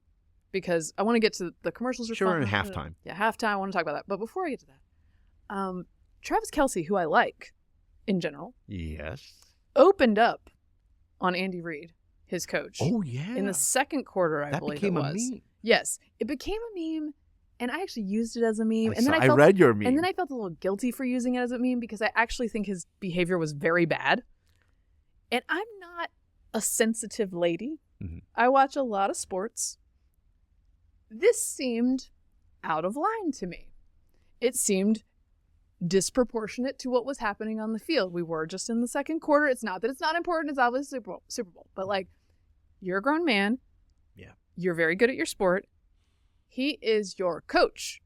Because I want to get to the commercials. Sure, and halftime. Yeah, halftime. I want to talk about that. But before I get to that, Travis Kelce, who I like in general, yes, opened up on Andy Reid, his coach. Oh, yeah. In the second quarter, I believe it was. That became a meme. Yes, it became a meme And I actually used it as a meme. I read your meme. And then I felt a little guilty for using it as a meme because I actually think his behavior was very bad. And I'm not a sensitive lady. Mm-hmm. I watch a lot of sports. This seemed out of line to me. It seemed disproportionate to what was happening on the field. We were just in the second quarter. It's not that it's not important. It's obviously Super Bowl. But, like, you're a grown man. Yeah. You're very good at your sport. He is your coach.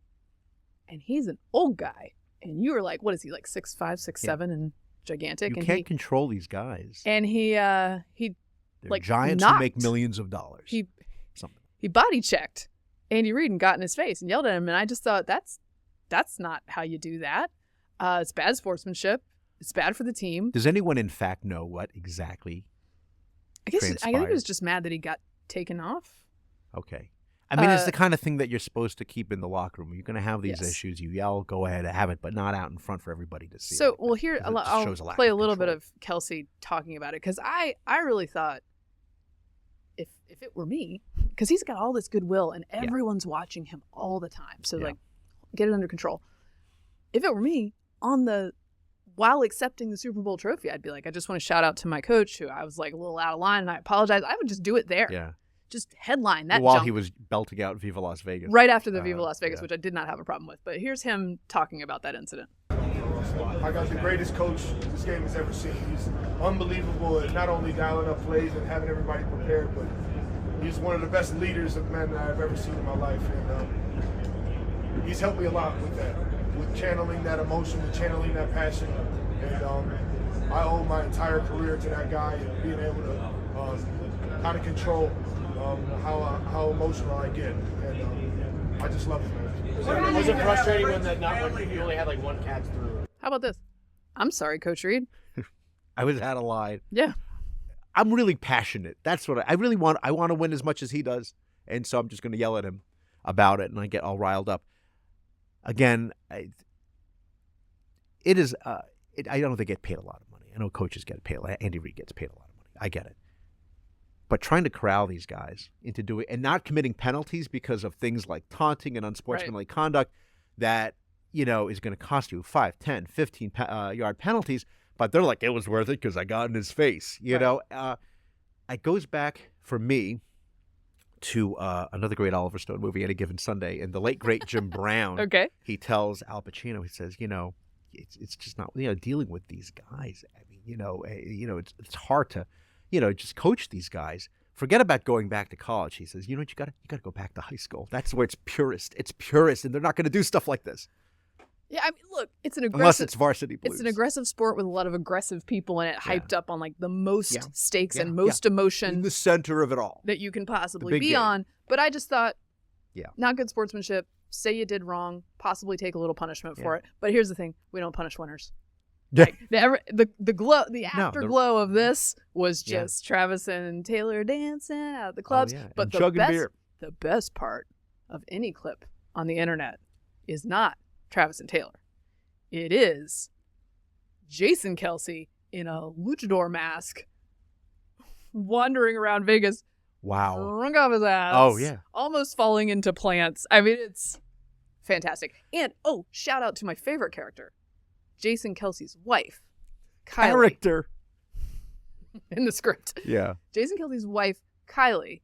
And he's an old guy. And you were like, what is he, like 6'5", 6'7", and gigantic? You and can't control these guys. And They're like giants knocked. who make millions of dollars. He body checked Andy Reid and got in his face and yelled at him. And I just thought, that's not how you do that. It's bad sportsmanship. It's bad for the team. Does anyone, in fact, know what exactly I think he was just mad that he got taken off. Okay. I mean, it's the kind of thing that you're supposed to keep in the locker room. You're going to have these issues. You yell, go ahead, have it, but not out in front for everybody to see. So, well, here, I'll play a little bit of Kelsey talking about it, because I really thought if it were me, because he's got all this goodwill and everyone's watching him all the time. So, like, get it under control. If it were me, while accepting the Super Bowl trophy, I'd be like, I just want to shout out to my coach, who I was like a little out of line, and I apologize. I would just do it there. Yeah. Just headline that while jump. he was belting out Viva Las Vegas. Right after the Viva Las Vegas, which I did not have a problem with. But here's him talking about that incident. I got the greatest coach this game has ever seen. He's unbelievable at not only dialing up plays and having everybody prepared, but he's one of the best leaders of men that I've ever seen in my life. And he's helped me a lot with that, with channeling that emotion, with channeling that passion. And I owe my entire career to that guy and being able to kind of control how emotional I get, and I just love it, man. Was it frustrating when you only had like one catch through? How about this? I'm sorry, Coach Reid. I was out of line. Yeah. I'm really passionate. That's what I really want. I want to win as much as he does, and so I'm just going to yell at him about it, and I get all riled up. Again, I don't think they get paid a lot of money. I know coaches get paid. Andy Reid gets paid a lot of money. I get it. But trying to corral these guys into doing and not committing penalties because of things like taunting and unsportsmanlike conduct that, is going to cost you 5, 10, 15 yard penalties. But they're like, it was worth it because I got in his face. It goes back for me to another great Oliver Stone movie, Any Given Sunday, and the late, great Jim Brown. Okay. He tells Al Pacino, he says, it's just not, dealing with these guys. I mean, it's hard to, just coach these guys. Forget about going back to college. He says, you got to go back to high school. That's where it's purest. It's purest, and they're not going to do stuff like this. Yeah, I mean, look, it's an aggressive. Unless it's Varsity Blues. It's an aggressive sport with a lot of aggressive people in it, hyped up on like the most stakes and most emotion. In the center of it all. That you can possibly be on. But I just thought, not good sportsmanship. Say you did wrong, possibly take a little punishment for it. But here's the thing: we don't punish winners. Like, the afterglow of this was just Travis and Taylor dancing out at the clubs. But the best part of any clip on the internet is not Travis and Taylor. It is Jason Kelce in a luchador mask wandering around Vegas. Wow. Drunk off his ass. Oh, yeah. Almost falling into plants. I mean, it's fantastic. And, shout out to my favorite character. Jason Kelce's wife, Kylie. Character. In the script. Yeah. Jason Kelce's wife, Kylie,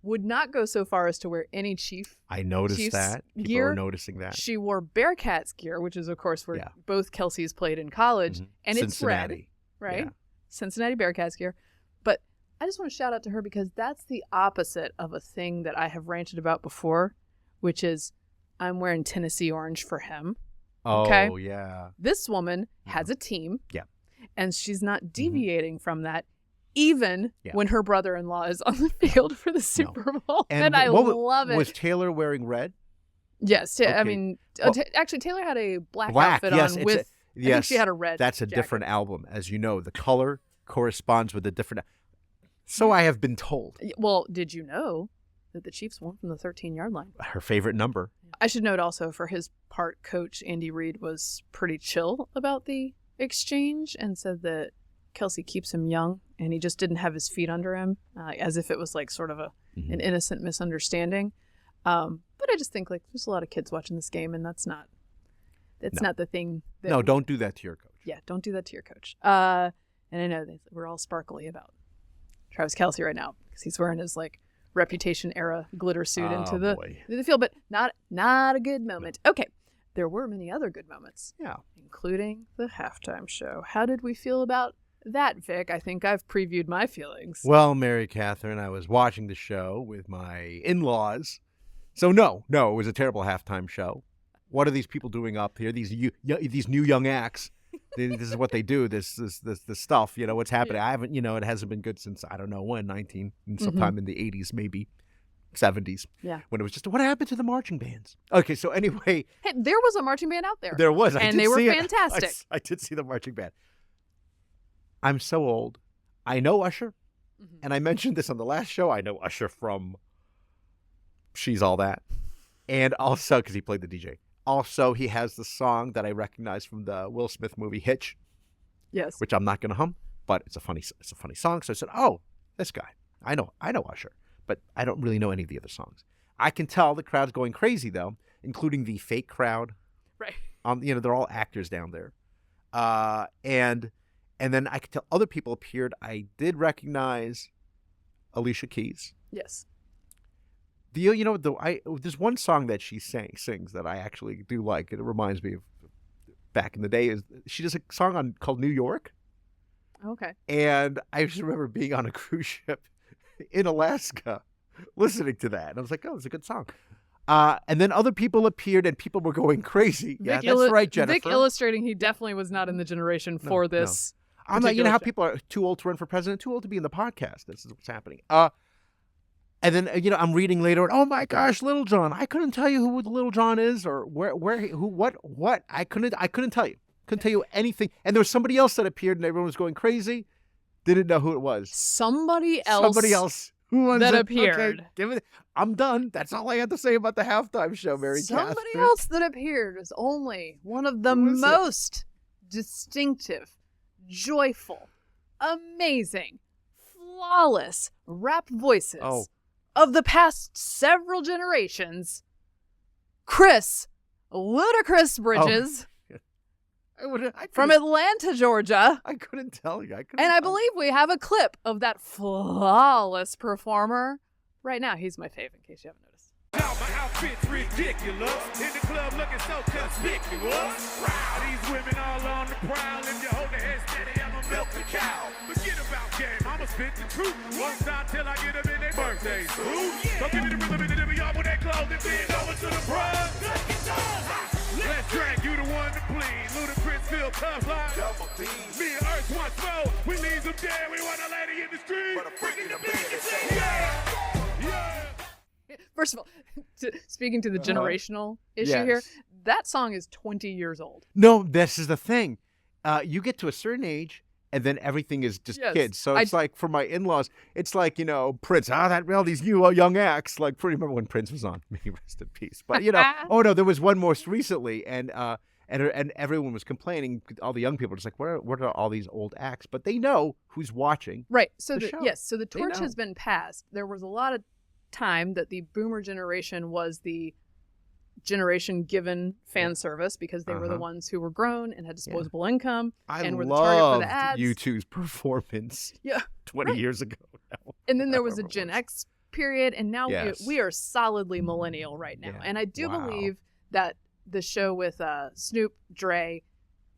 would not go so far as to wear any Chiefs that. People gear. are noticing that. She wore Bearcats gear, which is, of course, where both Kelce's played in college. Mm-hmm. And Cincinnati. It's red, right? Yeah. Cincinnati Bearcats gear. But I just want to shout out to her because that's the opposite of a thing that I have ranted about before, which is I'm wearing Tennessee orange for him. Okay? Oh, yeah. This woman has a team. Yeah. And she's not deviating from that, even when her brother-in-law is on the field for the Super Bowl. And I love it. Was Taylor wearing red? Yes. Okay. I mean, actually, Taylor had a black outfit yes, on with, I think she had a red That's a jacket. different album. As you know, the color corresponds with the different. So I have been told. Well, did you know that the Chiefs won from the 13-yard line? Her favorite number. I should note also, for his part, Coach Andy Reid was pretty chill about the exchange and said that Kelce keeps him young and he just didn't have his feet under him, as if it was like sort of an innocent misunderstanding. But I just think like there's a lot of kids watching this game, and that's not the thing. That don't do that to your coach. Yeah, don't do that to your coach. And I know that we're all sparkly about Travis Kelce right now because he's wearing his like Reputation era glitter suit into the field, but not a good moment. Okay, there were many other good moments. Yeah, including the halftime show. How did we feel about that, Vic? I think I've previewed my feelings. Well, Mary Catherine, I was watching the show with my in-laws. So no, it was a terrible halftime show. What are these people doing up here? These new young acts. This is what they do. This stuff. You know what's happening. Yeah. I haven't. It hasn't been good since I don't know when. Sometime in the 80s, maybe 70s. Yeah. When it was just what happened to the marching bands. Okay, so anyway. Hey, there was a marching band out there. There was, and they were fantastic. I did see the marching band. I'm so old. I know Usher, and I mentioned this on the last show. I know Usher from She's All That, and also because he played the DJ. Also, he has the song that I recognize from the Will Smith movie Hitch. Yes. Which I'm not going to hum, but it's a funny song. So I said, "Oh, this guy. I know Usher, but I don't really know any of the other songs." I can tell the crowd's going crazy though, including the fake crowd. Right. They're all actors down there, and then I could tell other people appeared. I did recognize Alicia Keys. Yes. There's one song that she sings that I actually do like. It reminds me of back in the day. She does a song called New York. Okay. And I just remember being on a cruise ship in Alaska listening to that. And I was like, oh, it's a good song. And then other people appeared and people were going crazy. That's right, Jennifer. Vic illustrating he definitely was not in the generation for this. No. I'm like, how people are too old to run for president, too old to be in the podcast. This is what's happening. And then, I'm reading later, oh my gosh, Little John. I couldn't tell you who Little John is or what. I couldn't tell you. Couldn't tell you anything. And there was somebody else that appeared and everyone was going crazy. Didn't know who it was. Somebody else who that appeared. Okay, I'm done. That's all I had to say about the halftime show, Mary Catherine. Somebody else that appeared is only one of the most distinctive, joyful, amazing, flawless rap voices of the past several generations, Chris Ludacris Bridges from Atlanta, Georgia. I couldn't tell you. I believe we have a clip of that flawless performer right now. He's my fave, in case you haven't noticed. Now my outfit's ridiculous. In the club looking so conspicuous. Wow, these women all on the prowl. If you hold the head steady, I'ma milk the cow. Forget about game, I'ma spit the truth. One time till I get them in their birthdays. So give me the rhythm and the rhythm, y'all with that clothes and then over to the front. Let's drink, you the one to please. Ludacris feel tough like me and Earth once more. We leave them dead, we want a lady in the street. But a freak in the beat, yeah. First of all, speaking to the generational issue here, that song is 20 years old. No, this is the thing. You get to a certain age, and then everything is just kids. So it's like, for my in-laws, it's like, Prince. These new young acts. Like, pretty remember when Prince was on. May he rest in peace. But, oh, no, there was one most recently, and everyone was complaining. All the young people were just like, what are all these old acts? But they know who's watching. Right. So so the torch has been passed. There was a lot of time that the boomer generation was the generation given fan service because they were the ones who were grown and had disposable income and were the target for the ads. U2's performance 20 years ago now. And then there was a Gen X period, and now we are solidly millennial right now. And I do believe that the show with Snoop, Dre,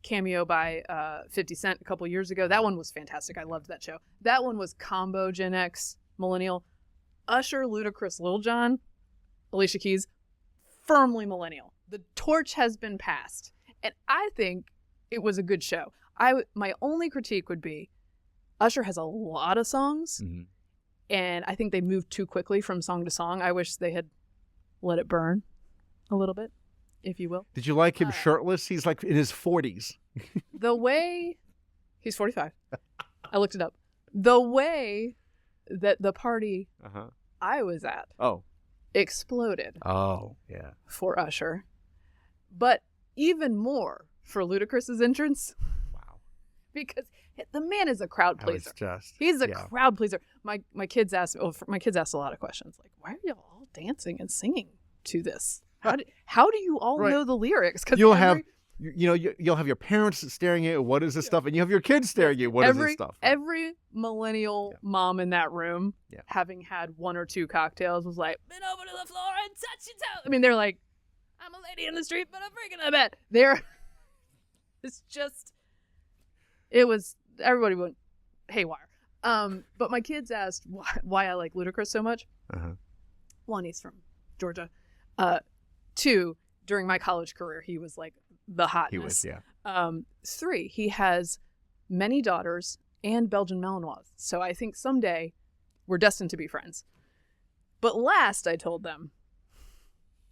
cameo by 50 Cent a couple years ago, that one was fantastic. I loved that show. That one was combo Gen X, millennial. Usher, Ludacris, Lil Jon, Alicia Keys, firmly millennial. The torch has been passed. And I think it was a good show. My only critique would be Usher has a lot of songs, and I think they moved too quickly from song to song. I wish they had let it burn a little bit, if you will. Did you like him shirtless? He's like in his 40s. The way... He's 45. I looked it up. The way that the party I was at exploded for Usher, but even more for Ludacris's entrance. Wow. Because the man is a crowd pleaser. He's a crowd pleaser. My kids asked a lot of questions like, why are you all dancing and singing to this? How do you all know the lyrics? 'Cause you'll have your parents staring at you, what is this stuff? And you have your kids staring at you, what is this stuff? Every millennial mom in that room, having had one or two cocktails, was like, bend over to the floor and touch your toe. I mean, they're like, I'm a lady in the street, but I'm freaking a bed. Everybody went haywire. But my kids asked why I like Ludacris so much. One, he's from Georgia. Two, during my college career, he was like the hotness. He was, yeah. Three, he has many daughters and Belgian Malinois. So I think someday we're destined to be friends. But last, I told them,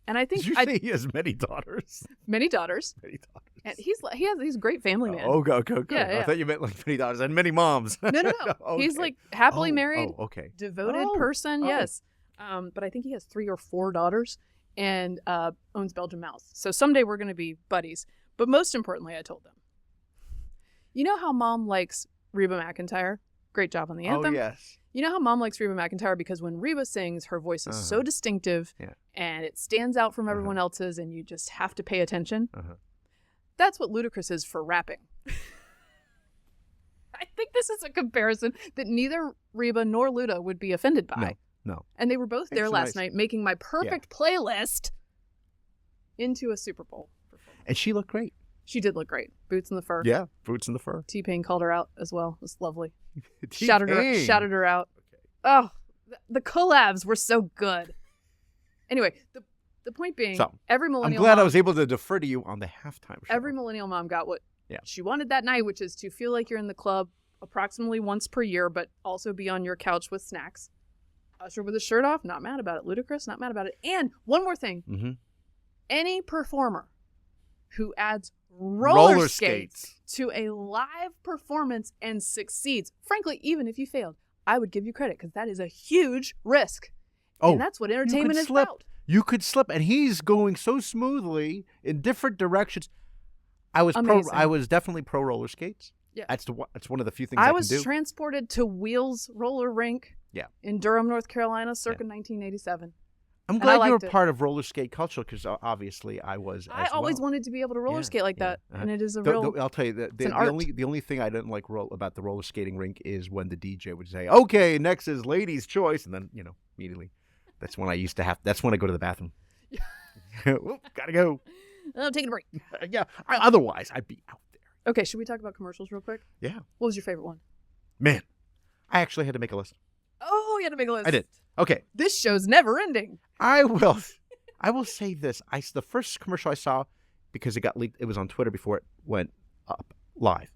and I think Did you say he has many daughters? Many daughters. Many daughters. And he's a great family man. Oh, okay. Yeah. I thought you meant like many daughters and many moms. No. Okay. He's like happily married. Okay. Devoted person. Yes. But I think he has 3 or 4 daughters and owns Belgian Mouse. So someday we're going to be buddies. But most importantly, I told them, you know how mom likes Reba McEntire? Great job on the anthem. Oh, yes. You know how mom likes Reba McEntire because when Reba sings, her voice is so distinctive and it stands out from everyone else's and you just have to pay attention? That's what Ludacris is for rapping. I think this is a comparison that neither Reba nor Luda would be offended by. No. And they were both there last night making my perfect playlist into a Super Bowl performance. And she looked great. She did look great. Boots in the fur. Yeah, boots in the fur. T-Pain called her out as well. It was lovely. T-Pain. Shouted her out. Okay. Oh, the collabs were so good. Anyway, the point being, every millennial I'm glad mom, I was able to defer to you on the halftime show. Every millennial mom got what she wanted that night, which is to feel like you're in the club approximately once per year, but also be on your couch with snacks. Usher with his shirt off, not mad about it. Ludacris, not mad about it. And one more thing. Any performer who adds roller skates to a live performance and succeeds, frankly, even if you failed, I would give you credit because that is a huge risk. And that's what entertainment is about. You could slip, and he's going so smoothly in different directions. I was definitely pro roller skates. Yeah, that's one of the few things I can do. I was transported to Wheels Roller Rink. In Durham, North Carolina, circa 1987. I'm glad you were part of roller skate culture because obviously I was. I always wanted to be able to roller skate like that, and it is a real. I'll tell you the only thing I didn't like about the roller skating rink is when the DJ would say, "Okay, next is ladies' choice," and then immediately, that's when I used to have. That's when I go to the bathroom. Oop, gotta go. I'm taking a break. Otherwise, I'd be out there. Okay, should we talk about commercials real quick? Yeah. What was your favorite one? Man, I actually had to make a list. Oh, you had to make a list. I did. Okay. This show's never ending. I will say this. The first commercial I saw, because it got leaked, it was on Twitter before it went up live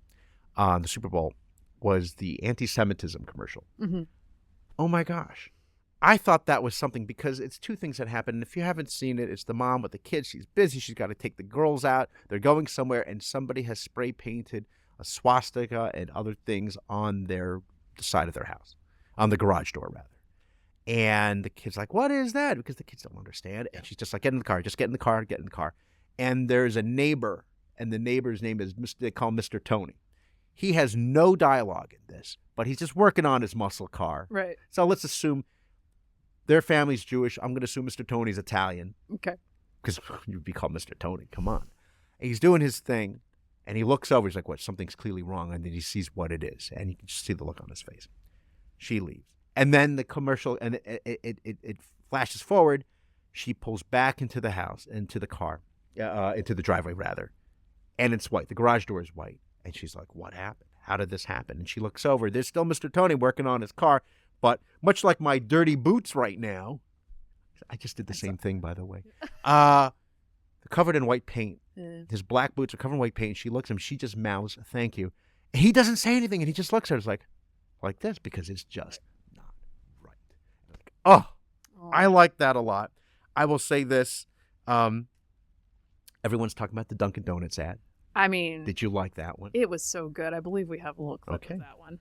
on the Super Bowl, was the anti-Semitism commercial. Oh my gosh. I thought that was something because it's two things that happen. And if you haven't seen it, it's the mom with the kids. She's busy. She's got to take the girls out. They're going somewhere, and somebody has spray painted a swastika and other things on the side of their house, on the garage door, rather. And the kid's like, what is that? Because the kids don't understand. And she's just like, get in the car. Just get in the car. Get in the car. And there's a neighbor, and the neighbor's name is, they call him Mr. Tony. He has no dialogue in this, but he's just working on his muscle car. Right. So let's assume their family's Jewish. I'm going to assume Mr. Tony's Italian. Okay. Because you'd be called Mr. Tony. Come on. And he's doing his thing, and he looks over. He's like, what? Something's clearly wrong. And then he sees what it is, and you can just see the look on his face. She leaves. And then the commercial, and it flashes forward. She pulls back into the house, into the car, into the driveway, rather. And it's white. The garage door is white. And she's like, what happened? How did this happen? And she looks over. There's still Mr. Tony working on his car. But much like my dirty boots right now, I just did the same thing, by the way. They're covered in white paint. His black boots are covered in white paint. She looks at him. She just mouths, thank you. And he doesn't say anything. And he just looks at her like this, because it's just not right. Oh, I like that a lot. I will say this. Everyone's talking about the Dunkin' Donuts ad. I mean, did you like that one? It was so good. I believe we have a little clip of that one.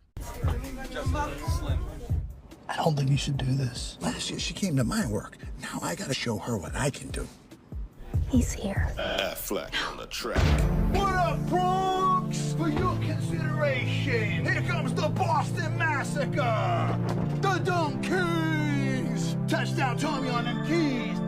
I don't think you should do this. Last year she came to my work. Now I gotta show her what I can do. He's here. Affleck on the track. What up, Bronx? For your consideration, here comes the Boston Massacre! The Dumb Kings! Touchdown, Tommy on them keys.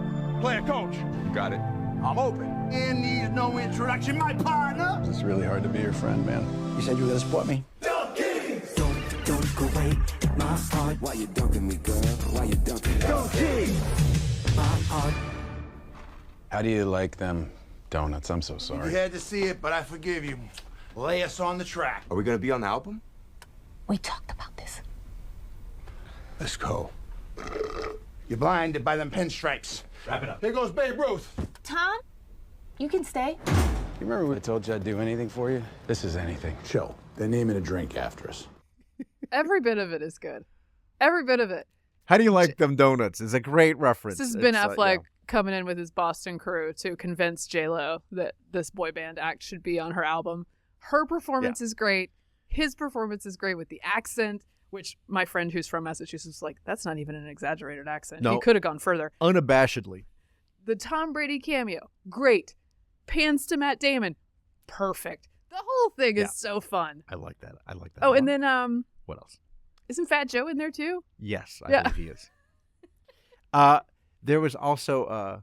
Player coach. Got it. I'm open. And needs no introduction, my partner. It's really hard to be your friend, man. You said you were gonna support me. Dunkies. Don't go away. My heart. Why you dunking me, girl? Why you dunking me? Dunkies. My heart. How do you like them donuts? I'm so You sorry. had to see it, but I forgive you. Lay us on the track. Are we gonna be on the album? We talked about this. Let's go. You're blinded by them pinstripes. Wrap it up. Here goes Babe Ruth. Tom, you can stay. You remember when I told you I'd do anything for you? This is anything. Chill. They're naming a drink after us. Every bit of it is good. Every bit of it. How do you like them donuts? It's a great reference. This has been It's, Affleck coming in with his Boston crew to convince J-Lo that this boy band act should be on her album. Her performance is great. His performance is great with the accent, which my friend who's from Massachusetts was like, that's not even an exaggerated accent. No. He could have gone further. Unabashedly. The Tom Brady cameo, great. Pans to Matt Damon, perfect. The whole thing is so fun. I like that. I like that. Oh, a and lot. then What else? isn't Fat Joe in there too? Yes, I Yeah. believe he is. There was also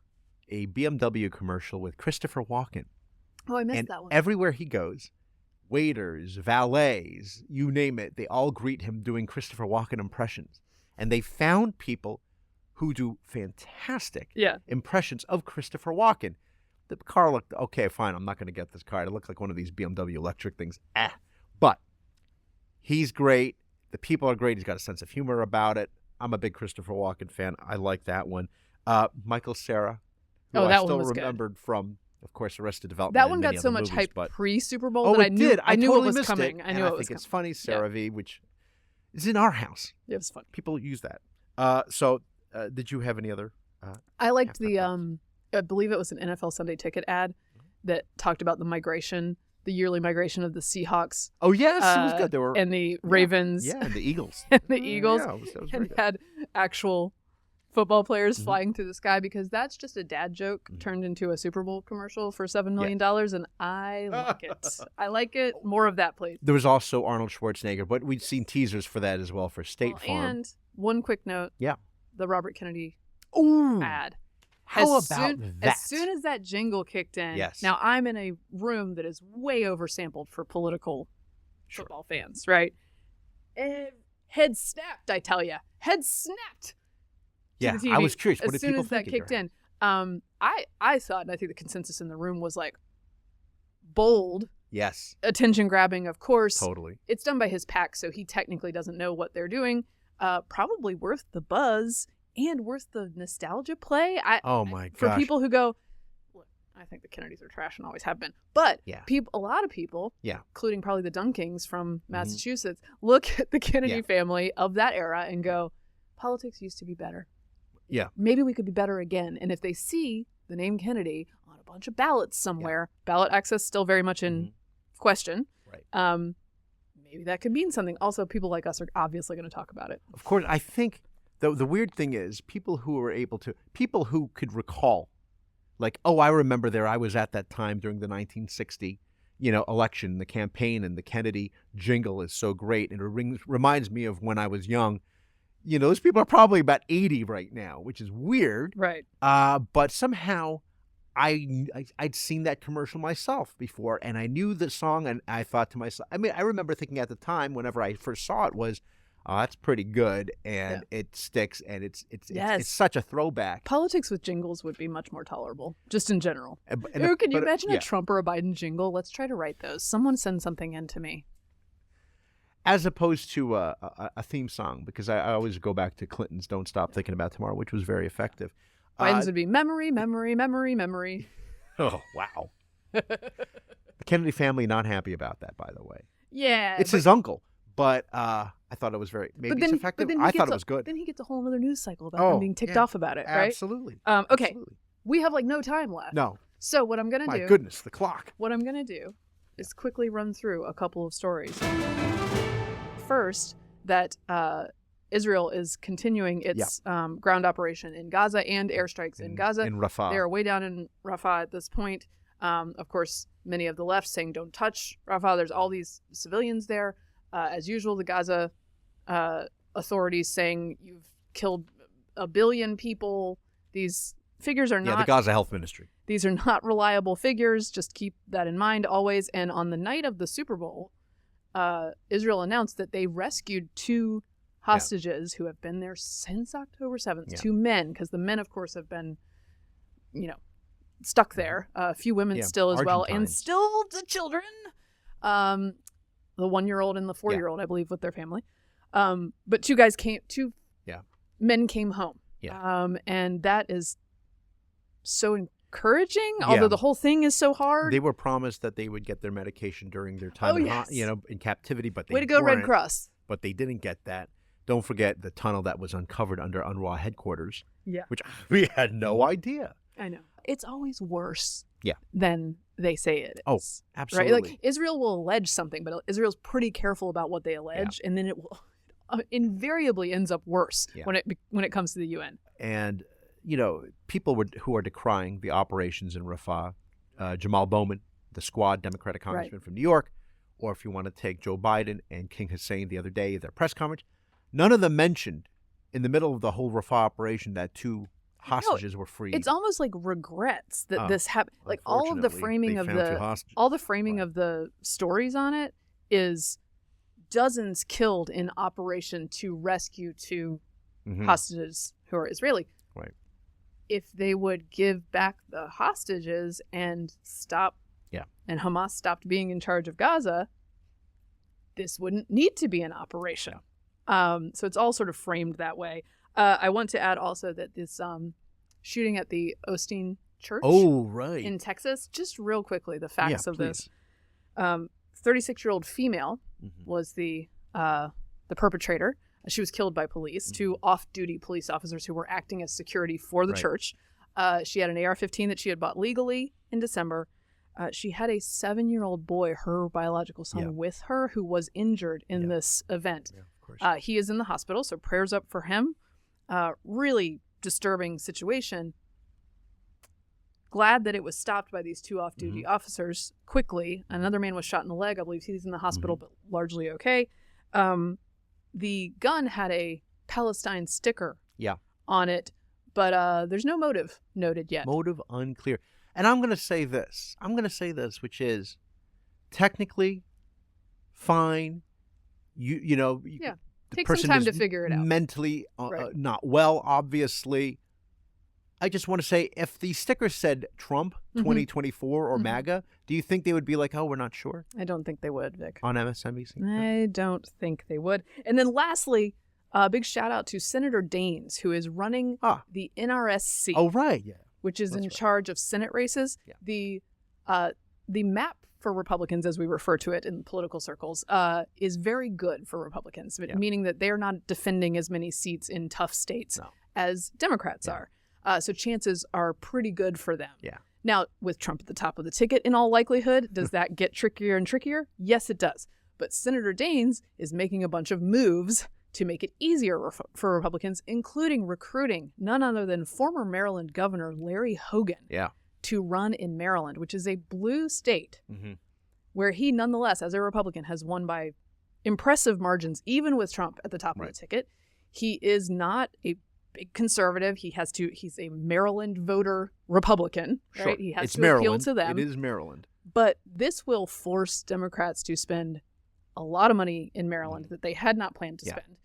a BMW commercial with Christopher Walken. Oh, I missed And that one. everywhere he goes, waiters, valets, you name it, they all greet him doing Christopher Walken impressions. And they found people who do fantastic impressions of Christopher Walken. The car looked, okay, fine, I'm not going to get this car. It looked like one of these BMW electric things. But he's great. The people are great. He's got a sense of humor about it. I'm a big Christopher Walken fan. I like that one. Michael Cera, who Oh, I that still one was good. remembered from, of course, Arrested Development. That and one many got so other much movies, hype but- pre-Super Bowl Oh, that it I knew did. I knew totally it was missed coming. It, I and knew I it was think it's coming. funny, CeraVe, which is in our house. It was fun. People use that. So, did you have any other? I liked the I believe it was an NFL Sunday Ticket ad that talked about the migration, the yearly migration of the Seahawks. Oh yes, it was good. There were and the Ravens. Yeah, and the Eagles. and the Eagles. Yeah, that was and very good. had actual football players flying through the sky because that's just a dad joke turned into a Super Bowl commercial for $7 million, and I like it. I like it. More of that, please. There was also Arnold Schwarzenegger, but we'd seen teasers for that as well for State Farm. And one quick note. Yeah. The Robert Kennedy ad. How As about soon, that? As soon as that jingle kicked in, Yes. now I'm in a room that is way oversampled for political football fans, right? Head snapped, I tell you. Head snapped. to Yeah, the I TV was curious. What as did soon people as that think? kicked in. I thought, and I think the consensus in the room was like bold, Yes. attention grabbing, of course. Totally. It's done by his pack, so he technically doesn't know what they're doing. Probably worth the buzz and worth the nostalgia play. Oh my For gosh. people who go, look, I think the Kennedys are trash and always have been. But Yeah. a lot of people, Yeah. including probably the Dunkings from Massachusetts, look at the Kennedy family of that era and go, politics used to be better. Yeah. Maybe we could be better again. And if they see the name Kennedy on a bunch of ballots somewhere, ballot access still very much in question. Right. Maybe that could mean something. Also, people like us are obviously going to talk about it. Of course, I think the weird thing is people who could recall, like, oh, I remember I was at that time during the 1960, election, the campaign, and the Kennedy jingle is so great, and it reminds me of when I was young. Those people are probably about 80 right now, which is weird. Right. But somehow I'd seen that commercial myself before, and I knew the song, and I thought to myself, I remember thinking at the time, whenever I first saw it, was, oh, that's pretty good, and it sticks, and it's such a throwback. Politics with jingles would be much more tolerable, just in general. And Can you but- imagine yeah. a Trump or a Biden jingle? Let's try to write those. Someone send something in to me. As opposed to a theme song, because I always go back to Clinton's "Don't Stop Thinking About Tomorrow," which was very effective. Biden's would be memory, memory, memory, memory. Oh, wow. The Kennedy family not happy about that, by the way. Yeah. It's his uncle, but I thought it was maybe it's effective. But then I thought it was good. Then he gets a whole other news cycle about them being ticked off about it, right? Absolutely. Okay. Absolutely. We have no time left. No. So what I'm going to My do. goodness, the clock. What I'm going to do is quickly run through a couple of stories. First, that Israel is continuing its ground operation in Gaza and airstrikes in Gaza. In Rafah. They are way down in Rafah at this point. Of course, many of the left saying don't touch Rafah. There's all these civilians there. As usual, the Gaza authorities saying you've killed 1 billion people. These figures are not... the Gaza Health Ministry. These are not reliable figures. Just keep that in mind always. And on the night of the Super Bowl, Israel announced that they rescued 2 hostages who have been there since October 7th. Yeah. 2 men, because the men, of course, have been, stuck there. A few women still as well. And Argentines. still the children. The 1-year-old and the 4-year-old, I believe, with their family. But 2 men came home. Yeah. And that is so encouraging, although the whole thing is so hard. They were promised that they would get their medication during their time in captivity, but they Way to go, Red weren't. Cross. But they didn't get that. Don't forget the tunnel that was uncovered under UNRWA headquarters, which we had no idea. I know. It's always worse Yeah. than they say it is. Oh, absolutely. Right? Like, Israel will allege something, but Israel's pretty careful about what they allege, and then it will invariably ends up worse when it comes to the UN. And, people who are decrying the operations in Rafah, Jamal Bowman, the Squad Democratic Congressman from New York, or if you want to take Joe Biden and King Hussein the other day at their press conference, none of them mentioned in the middle of the whole Rafah operation that 2 hostages were freed. It's almost like regrets that this happened. Like all of the framing of the stories on it is dozens killed in operation to rescue 2 hostages who are Israeli. Right. If they would give back the hostages and stop, and Hamas stopped being in charge of Gaza, this wouldn't need to be an operation. So it's all sort of framed that way. I want to add also that this shooting at the Osteen Church in Texas, just real quickly, the facts of this. 36-year-old female was the perpetrator. She was killed by police, 2 off-duty police officers who were acting as security for the church. She had an AR-15 that she had bought legally in December. She had a 7-year-old boy, her biological son, with her, who was injured in this event. Yeah, of course. He is in the hospital, so prayers up for him. Really disturbing situation. Glad that it was stopped by these 2 off-duty officers quickly. Another man was shot in the leg. I believe he's in the hospital, but largely okay. The gun had a Palestine sticker on it, but there's no motive noted yet. Motive unclear. And I'm going to say this, which is technically fine. The Take person some time is to figure it out. Mentally not well, obviously. I just want to say, if the sticker said Trump 2024 or MAGA, do you think they would be like, oh, we're not sure? I don't think they would, Vic. On MSNBC? I don't think they would. And then lastly, a big shout out to Senator Daines, who is running the NRSC. Oh, right. Yeah. Which is in charge of Senate races. Yeah. The map for Republicans, as we refer to it in political circles, is very good for Republicans, meaning that they're not defending as many seats in tough states as Democrats are. So chances are pretty good for them. Yeah. Now, with Trump at the top of the ticket, in all likelihood, does that get trickier and trickier? Yes, it does. But Senator Daines is making a bunch of moves to make it easier for Republicans, including recruiting none other than former Maryland Governor Larry Hogan to run in Maryland, which is a blue state, where he nonetheless, as a Republican, has won by impressive margins, even with Trump at the top of the ticket. He is not a big conservative. He's a Maryland voter Republican, right? He has to appeal to them. It is Maryland. But this will force Democrats to spend a lot of money in Maryland that they had not planned to spend.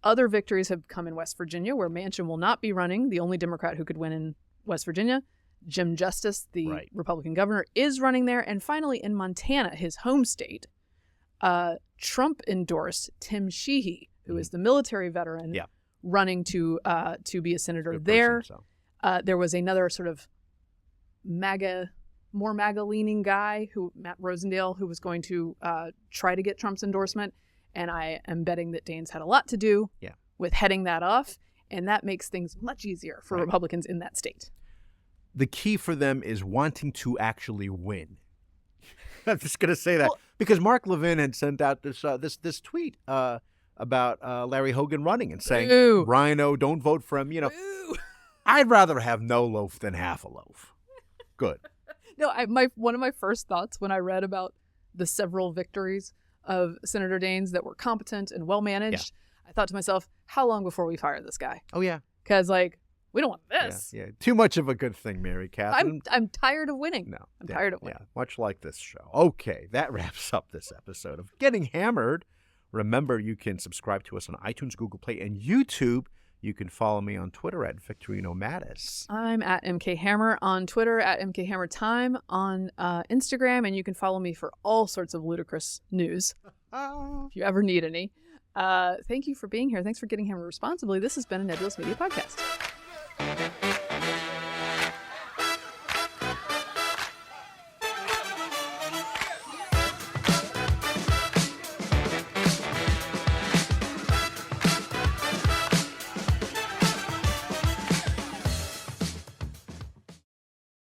Other victories have come in West Virginia, where Manchin will not be running. The only Democrat who could win in West Virginia, Jim Justice, the Republican governor, is running there. And finally, in Montana, his home state, Trump endorsed Tim Sheehy, who is the military veteran, running to be a senator there. There was another sort of more MAGA-leaning guy, Matt Rosendale, who was going to try to get Trump's endorsement. And I am betting that Daines had a lot to do with heading that off. And that makes things much easier for Republicans in that state. The key for them is wanting to actually win. I'm just going to say that. Because Mark Levin had sent out this tweet about Larry Hogan running and saying, Rhino, don't vote for him. I'd rather have no loaf than half a loaf. Good. No, one of my first thoughts when I read about the several victories of Senator Daines that were competent and well managed, I thought to myself, how long before we fire this guy? Oh, yeah. because like we don't want this. Yeah. Too much of a good thing, Mary Catherine. I'm tired of winning. No. I'm tired of winning. Yeah, much like this show. Okay, that wraps up this episode of Getting Hammered. Remember, you can subscribe to us on iTunes, Google Play, and YouTube. You can follow me on Twitter at Victorino Mattis. I'm at MK Hammer on Twitter, at MK Hammer Time on Instagram, and you can follow me for all sorts of ludicrous news if you ever need any. Thank you for being here. Thanks for getting hammered responsibly. This has been a Nebulous Media Podcast.